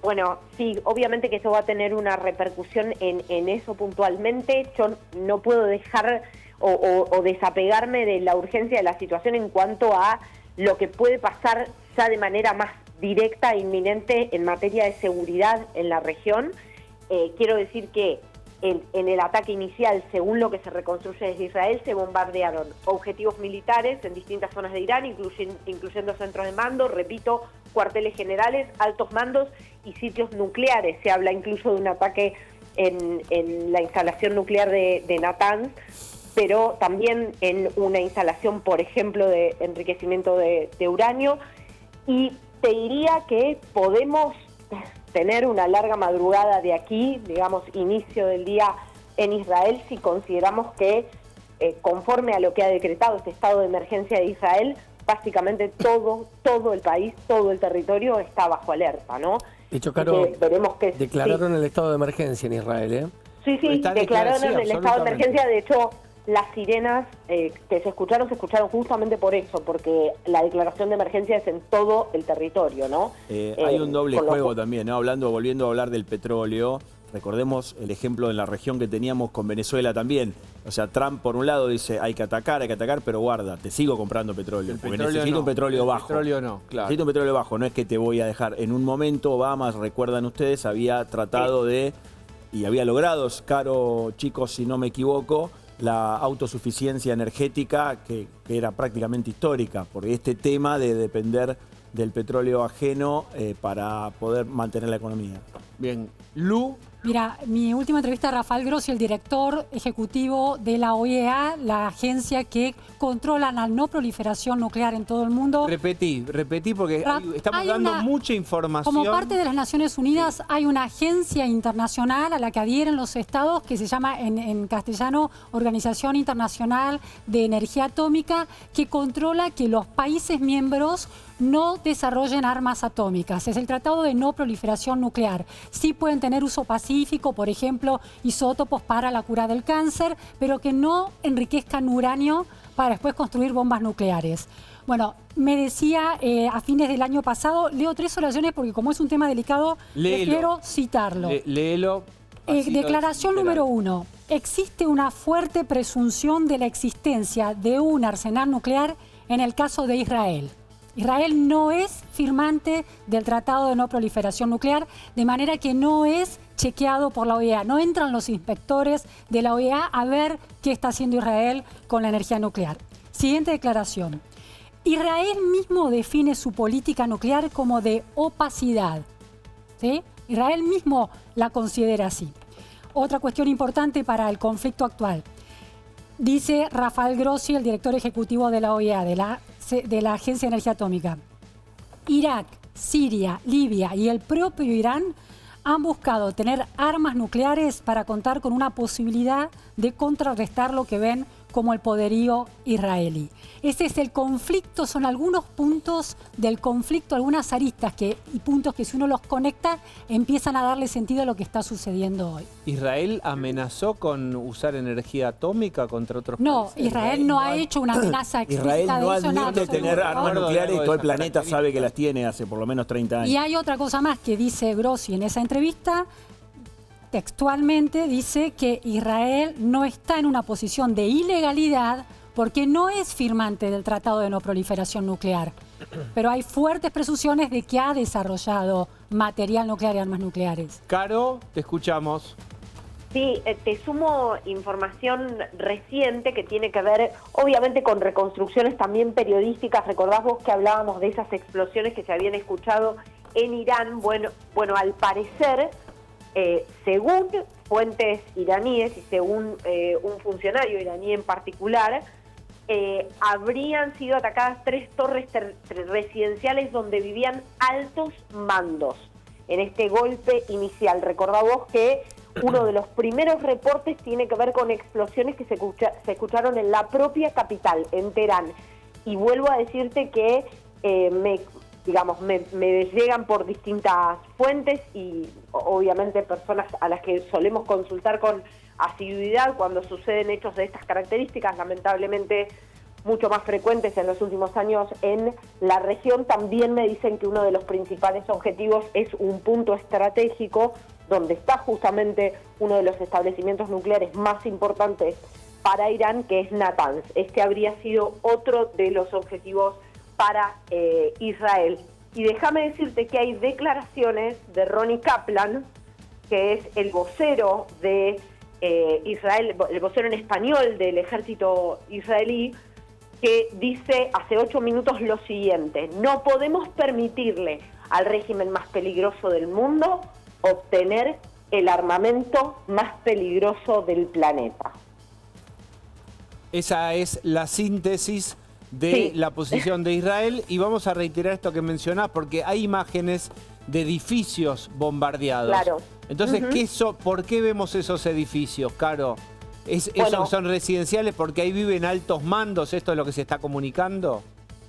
Bueno, sí, obviamente que eso va a tener una repercusión en eso puntualmente. Yo no puedo dejar o desapegarme de la urgencia de la situación en cuanto a lo que puede pasar ya de manera más directa e inminente en materia de seguridad en la región. Quiero decir que en el ataque inicial, según lo que se reconstruye desde Israel, se bombardearon objetivos militares en distintas zonas de Irán, incluyendo centros de mando, repito, cuarteles generales, altos mandos y sitios nucleares. Se habla incluso de un ataque en la instalación nuclear de Natanz, pero también en una instalación, por ejemplo, de enriquecimiento de uranio. Y te diría que podemos tener una larga madrugada de aquí, digamos, inicio del día en Israel, si consideramos que, conforme a lo que ha decretado este estado de emergencia de Israel, básicamente todo el país, todo el territorio está bajo alerta, ¿no? De hecho, Caro, veremos que declararon el estado de emergencia en Israel, ¿eh? Sí, declararon el estado de emergencia. De hecho, las sirenas que se escucharon justamente por eso, porque la declaración de emergencia es en todo el territorio, ¿no? Hay un doble juego también, ¿no? Volviendo a hablar del petróleo, recordemos el ejemplo de la región que teníamos con Venezuela también. O sea, Trump por un lado dice hay que atacar, pero guarda, te sigo comprando petróleo, porque necesito un petróleo bajo. Petróleo no, claro. Necesito un petróleo bajo, no es que te voy a dejar. En un momento Obama, recuerdan ustedes, había tratado y había logrado, Caro, chicos, si no me equivoco, la autosuficiencia energética que era prácticamente histórica, porque este tema de depender del petróleo ajeno para poder mantener la economía. Bien. Lu. Mira, mi última entrevista a Rafael Grossi, el director ejecutivo de la OEA, la agencia que controla la no proliferación nuclear en todo el mundo. Repetí, porque estamos dando mucha información. Como parte de las Naciones Unidas hay una agencia internacional a la que adhieren los estados que se llama en castellano Organización Internacional de Energía Atómica, que controla que los países miembros no desarrollen armas atómicas. Es el Tratado de No Proliferación Nuclear. Sí pueden tener uso pacífico, por ejemplo, isótopos para la cura del cáncer, pero que no enriquezcan uranio para después construir bombas nucleares. Bueno, me decía a fines del año pasado, leo 3 oraciones porque como es un tema delicado, prefiero citarlo. Léelo. Declaración número 1. Existe una fuerte presunción de la existencia de un arsenal nuclear en el caso de Israel. Israel no es firmante del Tratado de No Proliferación Nuclear, de manera que no es chequeado por la OEA. No entran los inspectores de la OEA a ver qué está haciendo Israel con la energía nuclear. Siguiente declaración. Israel mismo define su política nuclear como de opacidad. ¿Sí? Israel mismo la considera así. Otra cuestión importante para el conflicto actual. Dice Rafael Grossi, el director ejecutivo de la OEA, de la Agencia de Energía Atómica. Irak, Siria, Libia y el propio Irán han buscado tener armas nucleares para contar con una posibilidad de contrarrestar lo que ven como el poderío israelí. Ese es el conflicto, son algunos puntos del conflicto, algunas aristas y puntos que si uno los conecta empiezan a darle sentido a lo que está sucediendo hoy. ¿Israel amenazó con usar energía atómica contra otros No, países? Israel no ha hecho una amenaza explícita Israel no de eso, nada, admite tener seguro. armas nucleares y todo el esas planeta sabe que características. las tiene hace por lo menos 30 años. Y hay otra cosa más que dice Grossi en esa entrevista. Textualmente dice que Israel no está en una posición de ilegalidad porque no es firmante del Tratado de No Proliferación Nuclear. Pero hay fuertes presunciones de que ha desarrollado material nuclear y armas nucleares. Caro, te escuchamos. Sí, te sumo información reciente que tiene que ver, obviamente, con reconstrucciones también periodísticas. Recordás vos que hablábamos de esas explosiones que se habían escuchado en Irán. Bueno, al parecer, según fuentes iraníes y según un funcionario iraní en particular, habrían sido atacadas 3 torres residenciales donde vivían altos mandos en este golpe inicial. Recordá vos que uno de los primeros reportes tiene que ver con explosiones que se escucharon en la propia capital, en Teherán. Y vuelvo a decirte que me llegan por distintas fuentes y obviamente personas a las que solemos consultar con asiduidad cuando suceden hechos de estas características, lamentablemente mucho más frecuentes en los últimos años en la región. También me dicen que uno de los principales objetivos es un punto estratégico donde está justamente uno de los establecimientos nucleares más importantes para Irán, que es Natanz. Este habría sido otro de los objetivos para Israel. Y déjame decirte que hay declaraciones de Ronnie Kaplan, que es el vocero de Israel, el vocero en español del ejército israelí, que dice hace 8 minutos lo siguiente: no podemos permitirle al régimen más peligroso del mundo obtener el armamento más peligroso del planeta. Esa es la síntesis de la posición de Israel, y vamos a reiterar esto que mencionás porque hay imágenes de edificios bombardeados. Claro. Entonces, ¿por qué vemos esos edificios, Caro? Bueno, ¿Son residenciales porque ahí viven altos mandos? ¿Esto es lo que se está comunicando?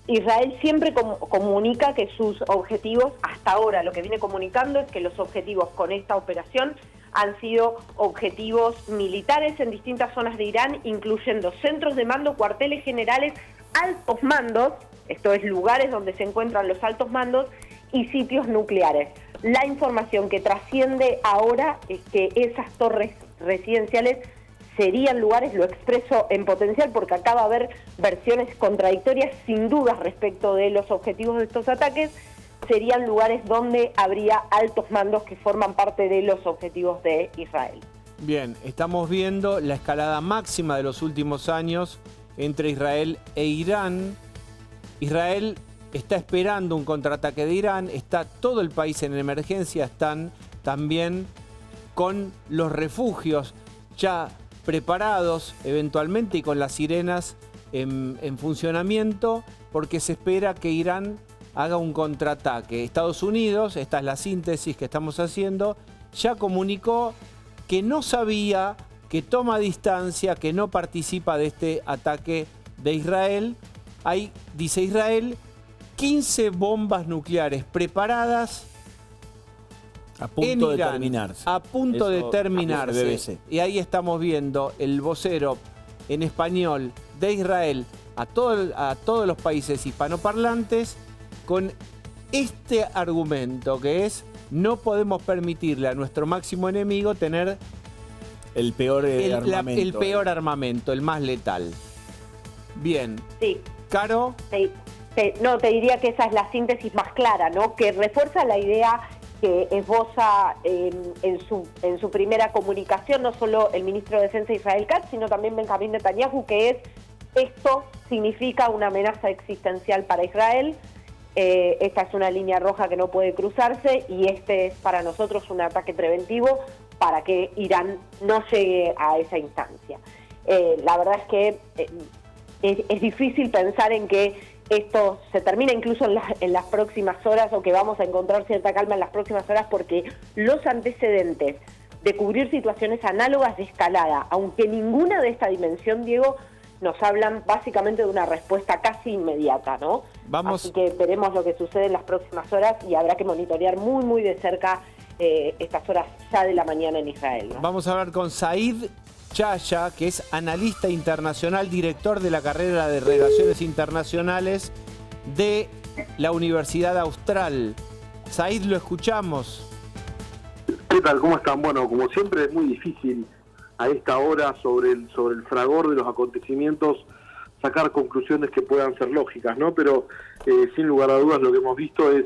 Israel siempre comunica que sus objetivos, hasta ahora lo que viene comunicando es que los objetivos con esta operación han sido objetivos militares en distintas zonas de Irán, incluyendo centros de mando, cuarteles generales, altos mandos, esto es lugares donde se encuentran los altos mandos, y sitios nucleares. La información que trasciende ahora es que esas torres residenciales serían lugares, lo expreso en potencial porque acaba de haber versiones contradictorias sin dudas respecto de los objetivos de estos ataques, serían lugares donde habría altos mandos que forman parte de los objetivos de Israel. Bien, estamos viendo la escalada máxima de los últimos años entre Israel e Irán. Israel está esperando un contraataque de Irán, está todo el país en emergencia, están también con los refugios ya preparados eventualmente y con las sirenas en funcionamiento, porque se espera que Irán haga un contraataque. Estados Unidos, esta es la síntesis que estamos haciendo, ya comunicó que no sabía, que toma distancia, que no participa de este ataque de Israel. Hay, dice Israel, 15 bombas nucleares preparadas a punto de Irán, terminarse. a punto de Eso terminarse. BBC. Y ahí estamos viendo el vocero en español de Israel a todos los países hispanoparlantes con este argumento que es: no podemos permitirle a nuestro máximo enemigo tener el peor armamento. el peor armamento, el más letal. Bien. Sí. Caro. Sí. No, te diría que esa es la síntesis más clara, ¿no? Que refuerza la idea que esboza en su primera comunicación, no solo el ministro de Defensa Israel Katz, sino también Benjamín Netanyahu, que es: esto significa una amenaza existencial para Israel, esta es una línea roja que no puede cruzarse y este es para nosotros un ataque preventivo para que Irán no llegue a esa instancia. La verdad es que es difícil pensar en que esto se termina incluso en las próximas horas, o que vamos a encontrar cierta calma en las próximas horas, porque los antecedentes de cubrir situaciones análogas de escalada, aunque ninguna de esta dimensión, Diego, nos hablan básicamente de una respuesta casi inmediata, ¿no? Así que veremos lo que sucede en las próximas horas y habrá que monitorear muy, muy de cerca estas horas ya de la mañana en Israel, ¿no? Vamos a hablar con Said Chaya, que es analista internacional, director de la carrera de Relaciones Internacionales de la Universidad Austral. Said, lo escuchamos. ¿Qué tal? ¿Cómo están? Bueno, como siempre es muy difícil a esta hora sobre el fragor de los acontecimientos sacar conclusiones que puedan ser lógicas, ¿no? Pero sin lugar a dudas lo que hemos visto es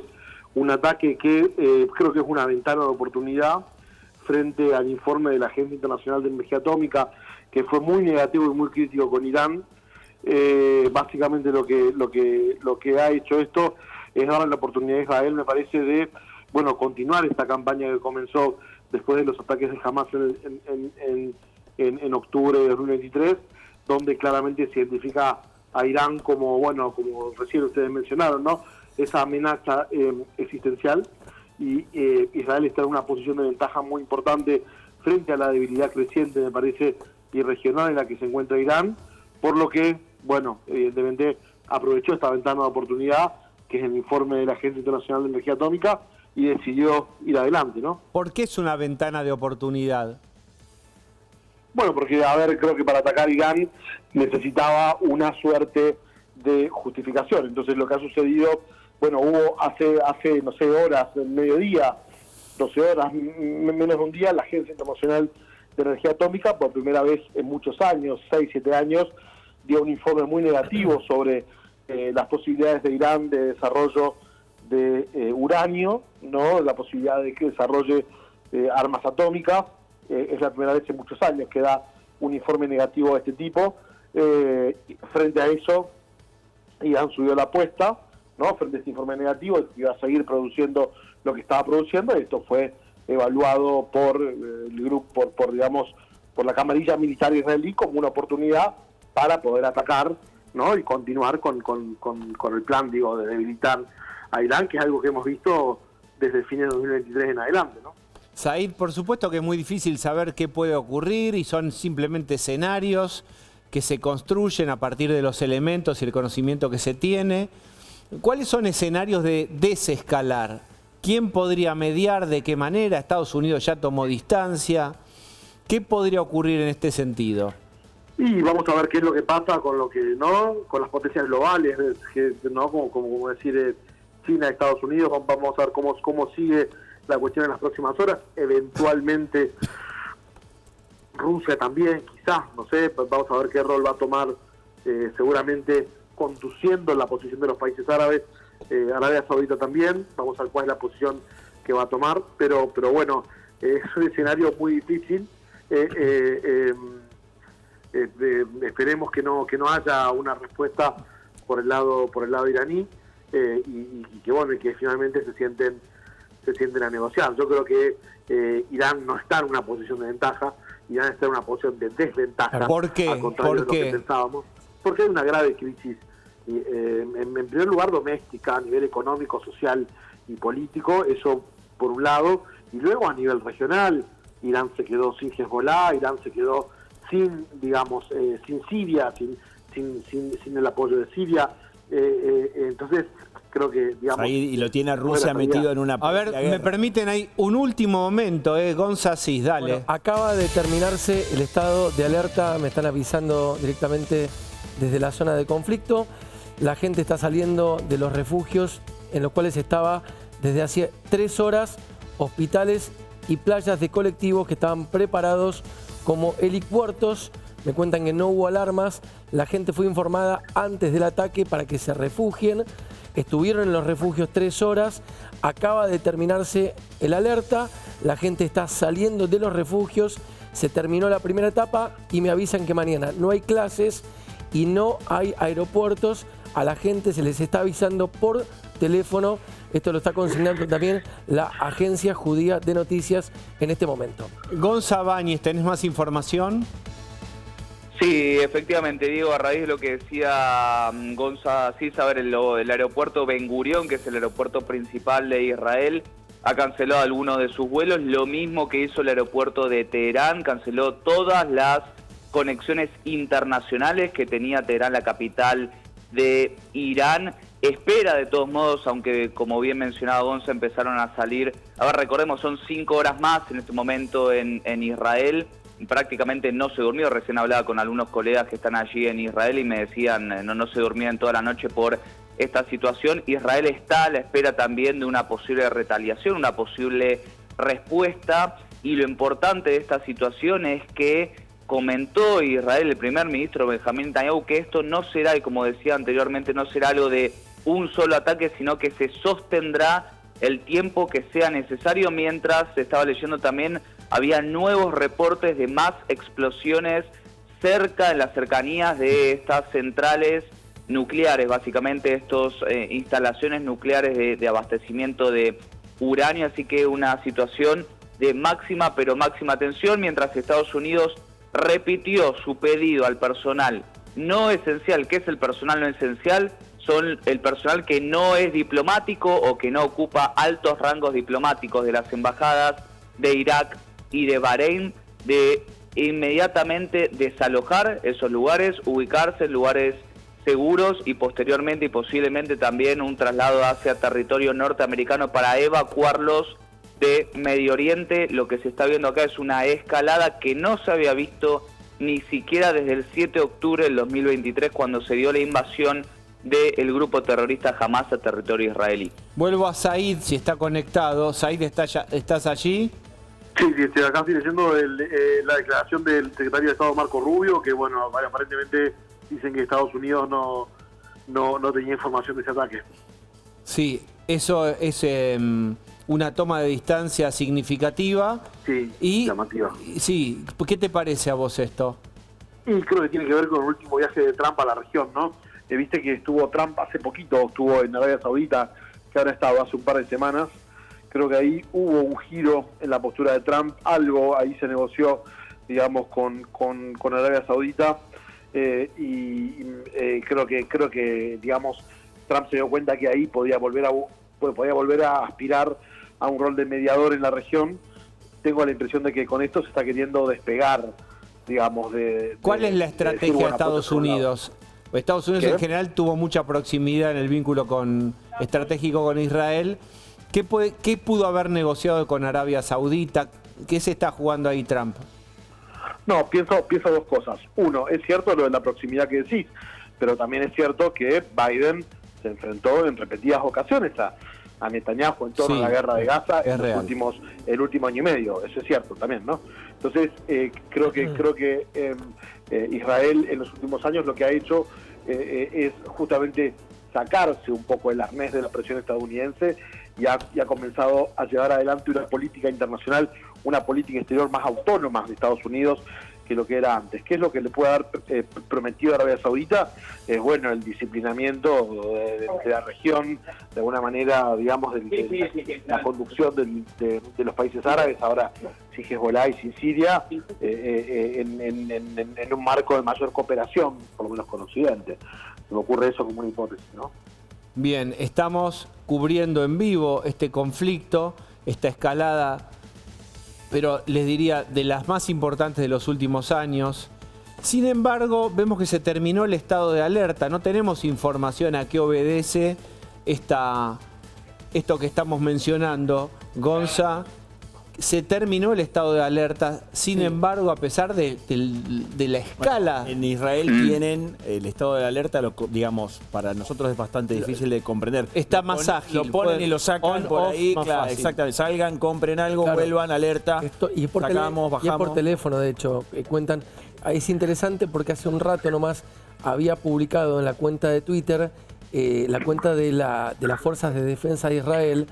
un ataque que creo que es una ventana de oportunidad frente al informe de la Agencia Internacional de Energía Atómica, que fue muy negativo y muy crítico con Irán. Básicamente lo que ha hecho esto es darle la oportunidad a Israel, me parece, de continuar esta campaña que comenzó después de los ataques de Hamas en octubre de 2023, donde claramente se identifica a Irán como recién ustedes mencionaron, ¿no? Esa amenaza existencial, y Israel está en una posición de ventaja muy importante frente a la debilidad creciente, me parece, y regional en la que se encuentra Irán, por lo que, evidentemente aprovechó esta ventana de oportunidad, que es el informe de la Agencia Internacional de Energía Atómica, y decidió ir adelante, ¿no? ¿Por qué es una ventana de oportunidad? Bueno, porque, creo que para atacar Irán necesitaba una suerte de justificación. Entonces lo que ha sucedido, hubo hace no sé, horas, mediodía, 12 horas, menos de un día, la Agencia Internacional de Energía Atómica, por primera vez en muchos años, 6, 7 años, dio un informe muy negativo sobre las posibilidades de Irán de desarrollo de uranio, ¿no? La posibilidad de que desarrolle armas atómicas. Es la primera vez en muchos años que da un informe negativo de este tipo. Frente a eso, Irán subió la apuesta, ¿no? Frente a este informe negativo, que iba a seguir produciendo lo que estaba produciendo. Esto fue evaluado por el grupo, por la camarilla militar israelí como una oportunidad para poder atacar, ¿no? Y continuar con el plan, de debilitar a Irán, que es algo que hemos visto desde fines de 2023 en adelante, ¿no? Said, por supuesto que es muy difícil saber qué puede ocurrir y son simplemente escenarios que se construyen a partir de los elementos y el conocimiento que se tiene. ¿Cuáles son escenarios de desescalar? ¿Quién podría mediar? ¿De qué manera? Estados Unidos ya tomó distancia. ¿Qué podría ocurrir en este sentido? Y vamos a ver qué es lo que pasa con lo que no, con las potencias globales, ¿no? Como decir China, Estados Unidos. Vamos a ver cómo sigue la cuestión en las próximas horas. Eventualmente Rusia también, quizás, no sé, vamos a ver qué rol va a tomar, seguramente conduciendo la posición de los países árabes, Arabia Saudita también. Vamos a ver cuál es la posición que va a tomar, pero es un escenario muy difícil. Esperemos que no haya una respuesta por el lado iraní, y que finalmente se sienten a negociar. Yo creo que Irán no está en una posición de ventaja, Irán está en una posición de desventaja. ¿Por qué? Al contrario de lo que pensábamos. Porque hay una grave crisis, en primer lugar doméstica, a nivel económico, social y político, eso por un lado, y luego a nivel regional. Irán se quedó sin Hezbollah, Irán se quedó sin Siria, sin el apoyo de Siria. Entonces creo que, ahí, y lo tiene a Rusia metido en una... A ver, me permiten ahí un último momento, Gonza Cis, dale. Bueno, acaba de terminarse el estado de alerta, me están avisando directamente desde la zona de conflicto. La gente está saliendo de los refugios en los cuales estaba desde hace 3 horas, hospitales y playas de colectivos que estaban preparados como helipuertos Me cuentan que no hubo alarmas, la gente fue informada antes del ataque para que se refugien. Estuvieron en los refugios 3 horas, acaba de terminarse el alerta, la gente está saliendo de los refugios, se terminó la primera etapa y me avisan que mañana no hay clases y no hay aeropuertos. A la gente se les está avisando por teléfono. Esto lo está consignando también la Agencia Judía de Noticias en este momento. Gonza Báñez, ¿tenés más información? Sí, efectivamente, Diego, a raíz de lo que decía Gonza Cis, a ver, el aeropuerto Ben Gurión, que es el aeropuerto principal de Israel, ha cancelado algunos de sus vuelos, lo mismo que hizo el aeropuerto de Teherán, canceló todas las conexiones internacionales que tenía Teherán, la capital de Irán. Espera, de todos modos, aunque como bien mencionaba Gonza, empezaron a salir, a ver, recordemos, son 5 horas más en este momento en Israel. Prácticamente no se durmió, recién hablaba con algunos colegas que están allí en Israel y me decían no se dormían toda la noche por esta situación. Israel está a la espera también de una posible retaliación, una posible respuesta, y lo importante de esta situación es que comentó Israel, el primer ministro Benjamín Netanyahu, que esto no será, y como decía anteriormente, no será algo de un solo ataque, sino que se sostendrá el tiempo que sea necesario. Mientras se estaba leyendo también, había nuevos reportes de más explosiones cerca, en las cercanías de estas centrales nucleares, básicamente estas instalaciones nucleares de abastecimiento de uranio, así que una situación de máxima, pero máxima tensión, mientras Estados Unidos repitió su pedido al personal no esencial. ¿Qué es el personal no esencial? Son el personal que no es diplomático o que no ocupa altos rangos diplomáticos de las embajadas de Irak y de Bahrein, de inmediatamente desalojar esos lugares, ubicarse en lugares seguros y posteriormente y posiblemente también un traslado hacia territorio norteamericano para evacuarlos de Medio Oriente. Lo que se está viendo acá es una escalada que no se había visto ni siquiera desde el 7 de octubre del 2023, cuando se dio la invasión del grupo terrorista Hamas a territorio israelí. Vuelvo a Said, si está conectado. Said, ¿estás allí? Sí, acá estoy leyendo la declaración del secretario de Estado Marco Rubio, que bueno, aparentemente dicen que Estados Unidos no tenía información de ese ataque. Sí, eso es una toma de distancia significativa. Sí, y llamativa. Sí, ¿qué te parece a vos esto? Y creo que tiene que ver con el último viaje de Trump a la región, ¿no? Viste que estuvo Trump hace poquito, estuvo en Arabia Saudita, que ahora estado hace un par de semanas. Creo que ahí hubo un giro en la postura de Trump, algo ahí se negoció, digamos, con Arabia Saudita, creo que, digamos, Trump se dio cuenta que ahí podía volver a aspirar a un rol de mediador en la región. Tengo la impresión de que con esto se está queriendo despegar, digamos, ¿Cuál es la estrategia de Estados Unidos? Estados Unidos en general tuvo mucha proximidad en el vínculo estratégico con Israel. ¿Qué pudo haber negociado con Arabia Saudita? ¿Qué se está jugando ahí Trump? No, pienso dos cosas. Uno, es cierto lo de la proximidad que decís, pero también es cierto que Biden se enfrentó en repetidas ocasiones a Netanyahu en torno a la guerra de Gaza el último año y medio. Eso es cierto también, ¿no? Entonces, creo que Israel en los últimos años lo que ha hecho es justamente sacarse un poco el arnés de la presión estadounidense y ha comenzado a llevar adelante una política internacional, una política exterior más autónoma de Estados Unidos que lo que era antes. ¿Qué es lo que le puede haber prometido a Arabia Saudita? Es bueno, el disciplinamiento de la región, de alguna manera, digamos, la conducción de los países árabes, ahora sin Hezbollah y sin Siria, en un marco de mayor cooperación, por lo menos con Occidente. Se me ocurre eso como una hipótesis, ¿no? Bien, estamos cubriendo en vivo este conflicto, esta escalada, pero les diría de las más importantes de los últimos años. Sin embargo, vemos que se terminó el estado de alerta. No tenemos información a qué obedece esto que estamos mencionando, Gonza, se terminó el estado de alerta. Sin embargo, a pesar de la escala... Bueno, en Israel tienen el estado de alerta, digamos, para nosotros es bastante difícil de comprender. Está más ágil. Lo ponen y lo sacan por ahí, claro, exactamente. Salgan, compren algo, vuelvan, alerta, y es por sacamos, bajamos. Y es por teléfono, de hecho, cuentan. Es interesante porque hace un rato nomás había publicado en la cuenta de Twitter, la cuenta de las Fuerzas de Defensa de Israel,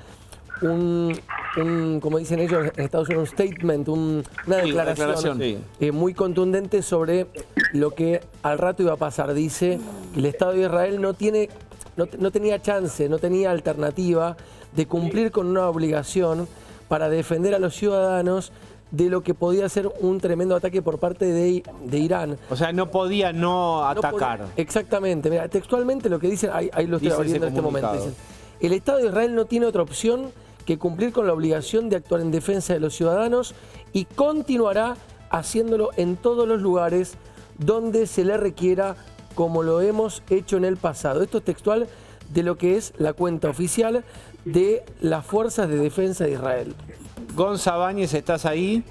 como dicen ellos en Estados Unidos, un statement, una declaración muy contundente sobre lo que al rato iba a pasar. Dice que el Estado de Israel no tenía chance, no tenía alternativa de cumplir con una obligación para defender a los ciudadanos de lo que podía ser un tremendo ataque por parte de Irán. O sea, no podía atacar. Exactamente. Mira, textualmente lo que dicen, ahí lo estoy abriendo en este momento. Dicen, el Estado de Israel no tiene otra opción que cumplir con la obligación de actuar en defensa de los ciudadanos y continuará haciéndolo en todos los lugares donde se le requiera, como lo hemos hecho en el pasado. Esto es textual de lo que es la cuenta oficial de las Fuerzas de Defensa de Israel. Gonza Báñez, ¿estás ahí?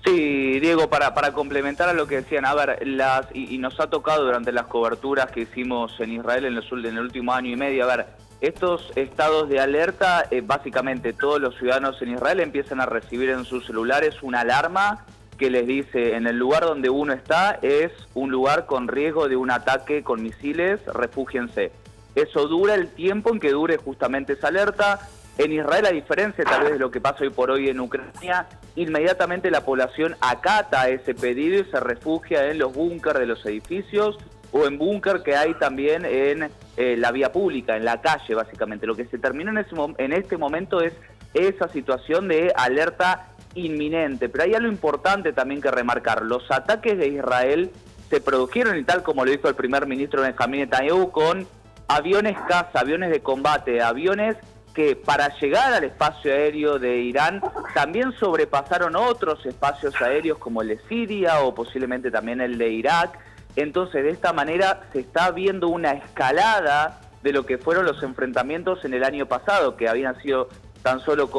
Sí, Diego, para complementar a lo que decían, a ver, y nos ha tocado durante las coberturas que hicimos en Israel en el último año y medio, a ver, estos estados de alerta, básicamente todos los ciudadanos en Israel empiezan a recibir en sus celulares una alarma que les dice en el lugar donde uno está es un lugar con riesgo de un ataque con misiles, refúgiense. Eso dura el tiempo en que dure justamente esa alerta. En Israel, a diferencia tal vez de lo que pasa hoy por hoy en Ucrania, inmediatamente la población acata ese pedido y se refugia en los búnker de los edificios o en búnker que hay también en la vía pública, en la calle básicamente. Lo que se terminó en este momento es esa situación de alerta inminente. Pero hay algo importante también que remarcar. Los ataques de Israel se produjeron, y tal como lo dijo el primer ministro Benjamín Netanyahu, con aviones caza, aviones de combate, aviones que para llegar al espacio aéreo de Irán también sobrepasaron otros espacios aéreos como el de Siria o posiblemente también el de Irak. Entonces, de esta manera se está viendo una escalada de lo que fueron los enfrentamientos en el año pasado, que habían sido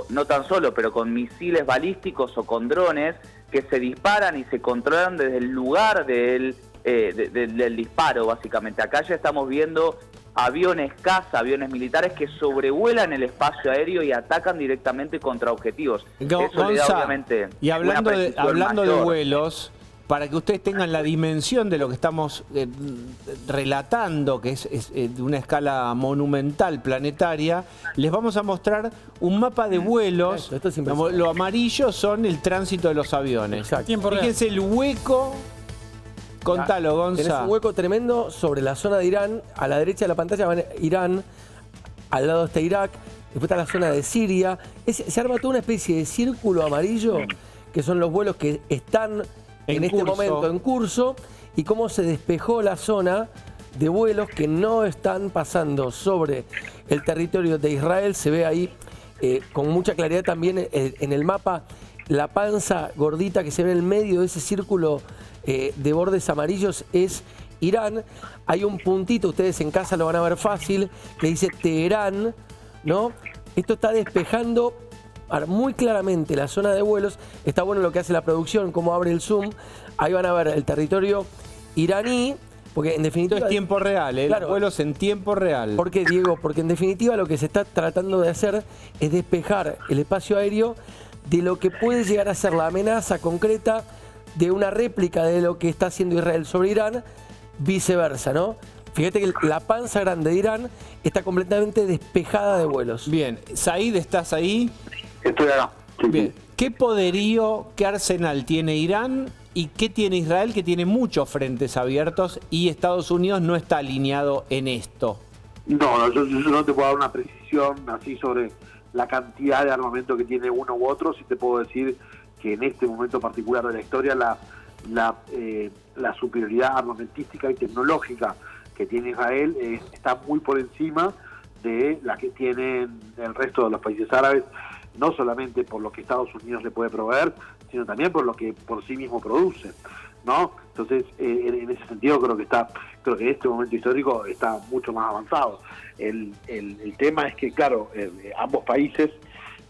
no tan solo, pero con misiles balísticos o con drones que se disparan y se controlan desde el lugar del disparo, básicamente. Acá ya estamos viendo aviones caza, aviones militares que sobrevuelan el espacio aéreo y atacan directamente contra objetivos. Eso le da, obviamente, y hablando de mayor. Vuelos, para que ustedes tengan la dimensión de lo que estamos relatando, que es de una escala monumental, planetaria, les vamos a mostrar un mapa de vuelos. Esto es lo amarillo son el tránsito de los aviones. Exacto. Fíjense el hueco. Contalo, Gonza. Tenés un hueco tremendo sobre la zona de Irán. A la derecha de la pantalla va Irán, al lado está Irak, después está la zona de Siria. Se arma toda una especie de círculo amarillo, que son los vuelos que están en este momento en curso, y cómo se despejó la zona de vuelos que no están pasando sobre el territorio de Israel. Se ve ahí con mucha claridad también en el mapa la panza gordita que se ve en el medio de ese círculo de bordes amarillos es Irán. Hay un puntito, ustedes en casa lo van a ver fácil, que dice Teherán, ¿no? Esto está despejando muy claramente la zona de vuelos. Está bueno lo que hace la producción, cómo abre el zoom. Ahí van a ver el territorio iraní, porque en definitiva... Esto es tiempo real, claro, los vuelos en tiempo real. ¿Por qué, Diego? Porque en definitiva lo que se está tratando de hacer es despejar el espacio aéreo de lo que puede llegar a ser la amenaza concreta de una réplica de lo que está haciendo Israel sobre Irán, viceversa, ¿no? Fíjate que la panza grande de Irán está completamente despejada de vuelos. Bien, Said, ¿estás ahí? Estoy acá. Sí, Bien. sí. ¿Qué poderío, qué arsenal tiene Irán y qué tiene Israel, que tiene muchos frentes abiertos y Estados Unidos no está alineado en esto? No, yo no te puedo dar una precisión así sobre la cantidad de armamento que tiene uno u otro. Sí te puedo decir que en este momento particular de la historia la superioridad armamentística y tecnológica que tiene Israel está muy por encima de la que tienen el resto de los países árabes, no solamente por lo que Estados Unidos le puede proveer, sino también por lo que por sí mismo produce, ¿no? Entonces, en ese sentido creo que en este momento histórico está mucho más avanzado. El tema es que, claro, ambos países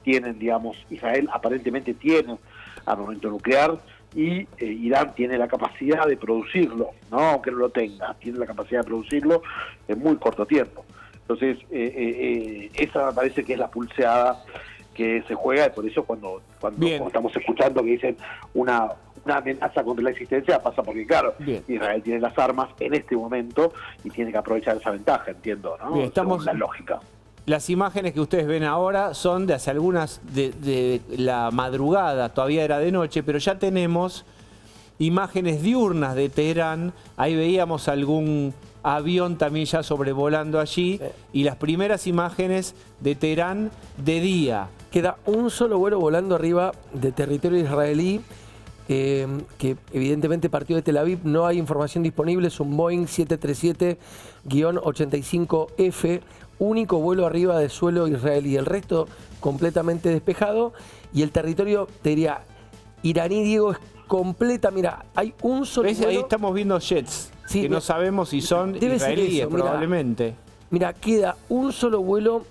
tienen, digamos, Israel aparentemente tiene armamento nuclear y Irán tiene la capacidad de producirlo, ¿no? Aunque no lo tenga, tiene la capacidad de producirlo en muy corto tiempo. Entonces, esa me parece que es la pulseada que se juega, y por eso cuando estamos escuchando que dicen una amenaza contra la existencia, pasa porque, claro, Israel tiene las armas en este momento y tiene que aprovechar esa ventaja, entiendo, ¿no? Bien, según la lógica. Las imágenes que ustedes ven ahora son de hace algunas de la madrugada, todavía era de noche, pero ya tenemos imágenes diurnas de Teherán. Ahí veíamos algún avión también ya sobrevolando allí, y las primeras imágenes de Teherán de día. Queda un solo vuelo volando arriba de territorio israelí, que evidentemente partió de Tel Aviv. No hay información disponible, es un Boeing 737-85F, único vuelo arriba del suelo israelí, el resto completamente despejado, y el territorio, te diría, iraní, Diego, es completa. Mira, hay un solo vuelo. Ahí estamos viendo jets, sí, que no sabemos si son israelíes, probablemente. Mira, queda un solo vuelo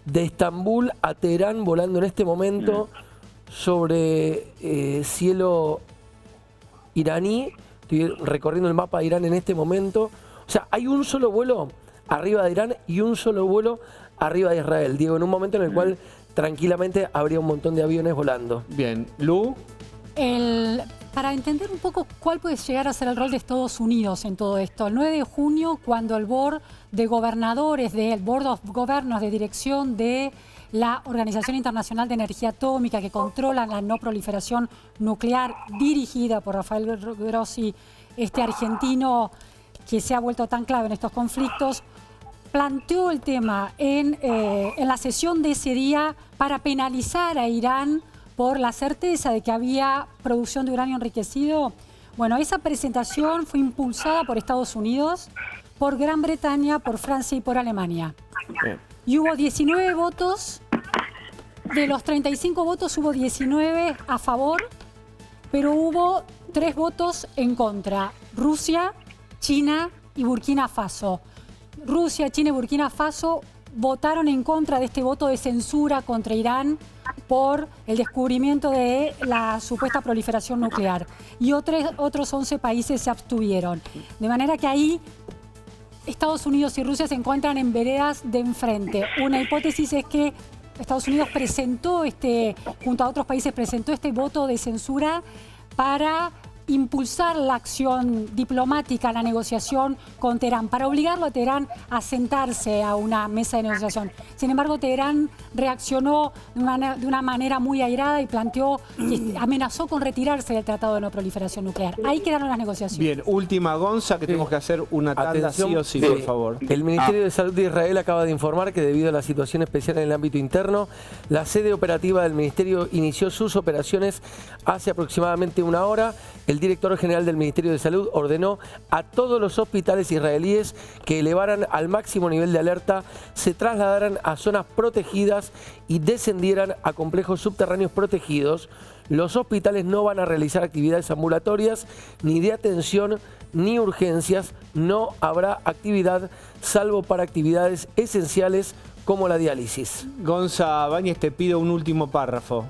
de Estambul a Teherán volando en este momento sobre cielo iraní. Estoy recorriendo el mapa de Irán en este momento. O sea, hay un solo vuelo arriba de Irán y un solo vuelo arriba de Israel, Diego, en un momento en el cual tranquilamente habría un montón de aviones volando. Bien, Lu. Para entender un poco cuál puede llegar a ser el rol de Estados Unidos en todo esto, el 9 de junio, cuando el board de gobernadores, el Board of Governors de dirección de la Organización Internacional de Energía Atómica, que controla la no proliferación nuclear, dirigida por Rafael Grossi, este argentino que se ha vuelto tan clave en estos conflictos, planteó el tema en la sesión de ese día para penalizar a Irán por la certeza de que había producción de uranio enriquecido. Bueno, esa presentación fue impulsada por Estados Unidos, por Gran Bretaña, por Francia y por Alemania. Y hubo 19 votos. De los 35 votos hubo 19 a favor, pero hubo 3 votos en contra: Rusia, China y Burkina Faso. Rusia, China y Burkina Faso votaron en contra de este voto de censura contra Irán por el descubrimiento de la supuesta proliferación nuclear. Y otros 11 países se abstuvieron. De manera que ahí Estados Unidos y Rusia se encuentran en veredas de enfrente. Una hipótesis es que Estados Unidos presentó junto a otros países, presentó este voto de censura para impulsar la acción diplomática, la negociación con Teherán, para obligarlo a Teherán a sentarse a una mesa de negociación. Sin embargo, Teherán reaccionó de una manera muy airada y planteó, amenazó con retirarse del Tratado de No Proliferación Nuclear. Ahí quedaron las negociaciones. Bien, última, Gonza, que tenemos que hacer una tanda sí o sí, por favor. El Ministerio de Salud de Israel acaba de informar que debido a la situación especial en el ámbito interno, la sede operativa del Ministerio inició sus operaciones hace aproximadamente una hora. El director general del Ministerio de Salud ordenó a todos los hospitales israelíes que elevaran al máximo nivel de alerta, se trasladaran a zonas protegidas y descendieran a complejos subterráneos protegidos. Los hospitales no van a realizar actividades ambulatorias, ni de atención, ni urgencias. No habrá actividad, salvo para actividades esenciales como la diálisis. Gonza Báñez, te pido un último párrafo.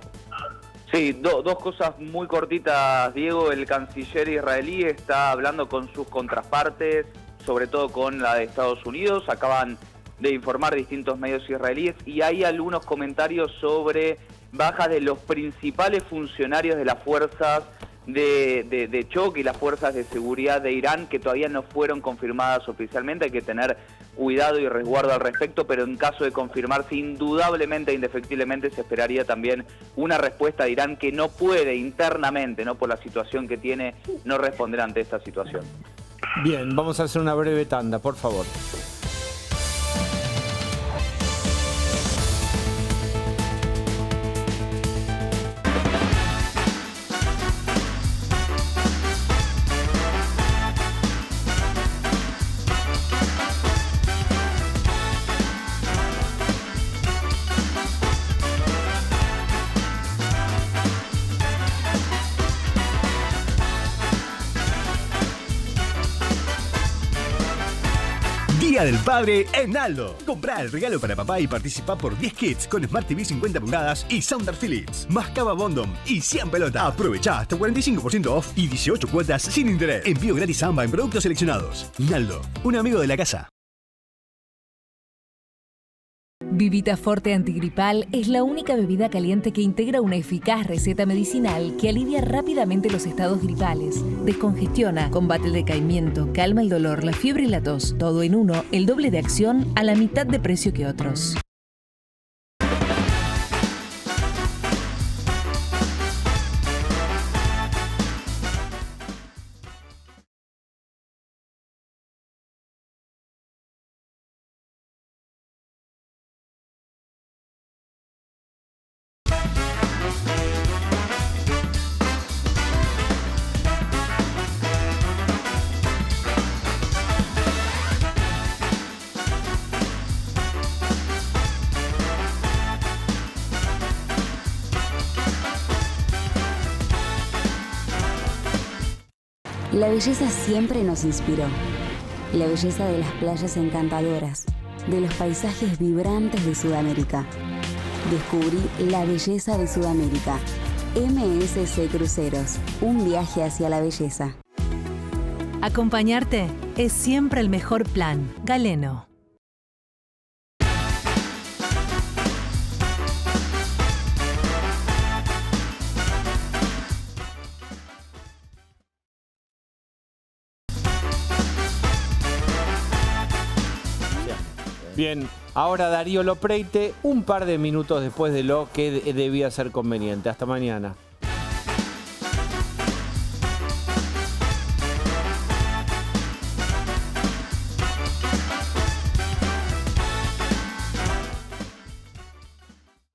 Sí, dos cosas muy cortitas, Diego. El canciller israelí está hablando con sus contrapartes, sobre todo con la de Estados Unidos. Acaban de informar distintos medios israelíes y hay algunos comentarios sobre bajas de los principales funcionarios de las fuerzas de choque y las fuerzas de seguridad de Irán, que todavía no fueron confirmadas oficialmente. Hay que tener cuidado y resguardo al respecto, pero en caso de confirmarse, indudablemente, indefectiblemente, se esperaría también una respuesta de Irán, que no puede internamente, no por la situación que tiene, no responder ante esta situación. Bien, vamos a hacer una breve tanda, por favor. Día del Padre en Aldo. Comprá el regalo para papá y participa por 10 kits con Smart TV 50 pulgadas y Soundar Philips. Más Cava Bondom y 100 pelotas. Aprovecha hasta 45% off y 18 cuotas sin interés. Envío gratis a AMBA en productos seleccionados. Naldo, un amigo de la casa. Vivita Forte Antigripal es la única bebida caliente que integra una eficaz receta medicinal que alivia rápidamente los estados gripales, descongestiona, combate el decaimiento, calma el dolor, la fiebre y la tos. Todo en uno, el doble de acción a la mitad de precio que otros. La belleza siempre nos inspiró. La belleza de las playas encantadoras, de los paisajes vibrantes de Sudamérica. Descubrí la belleza de Sudamérica. MSC Cruceros, un viaje hacia la belleza. Acompañarte es siempre el mejor plan. Galeno. Bien, ahora Darío Lopreite, un par de minutos después de lo que debía ser conveniente. Hasta mañana.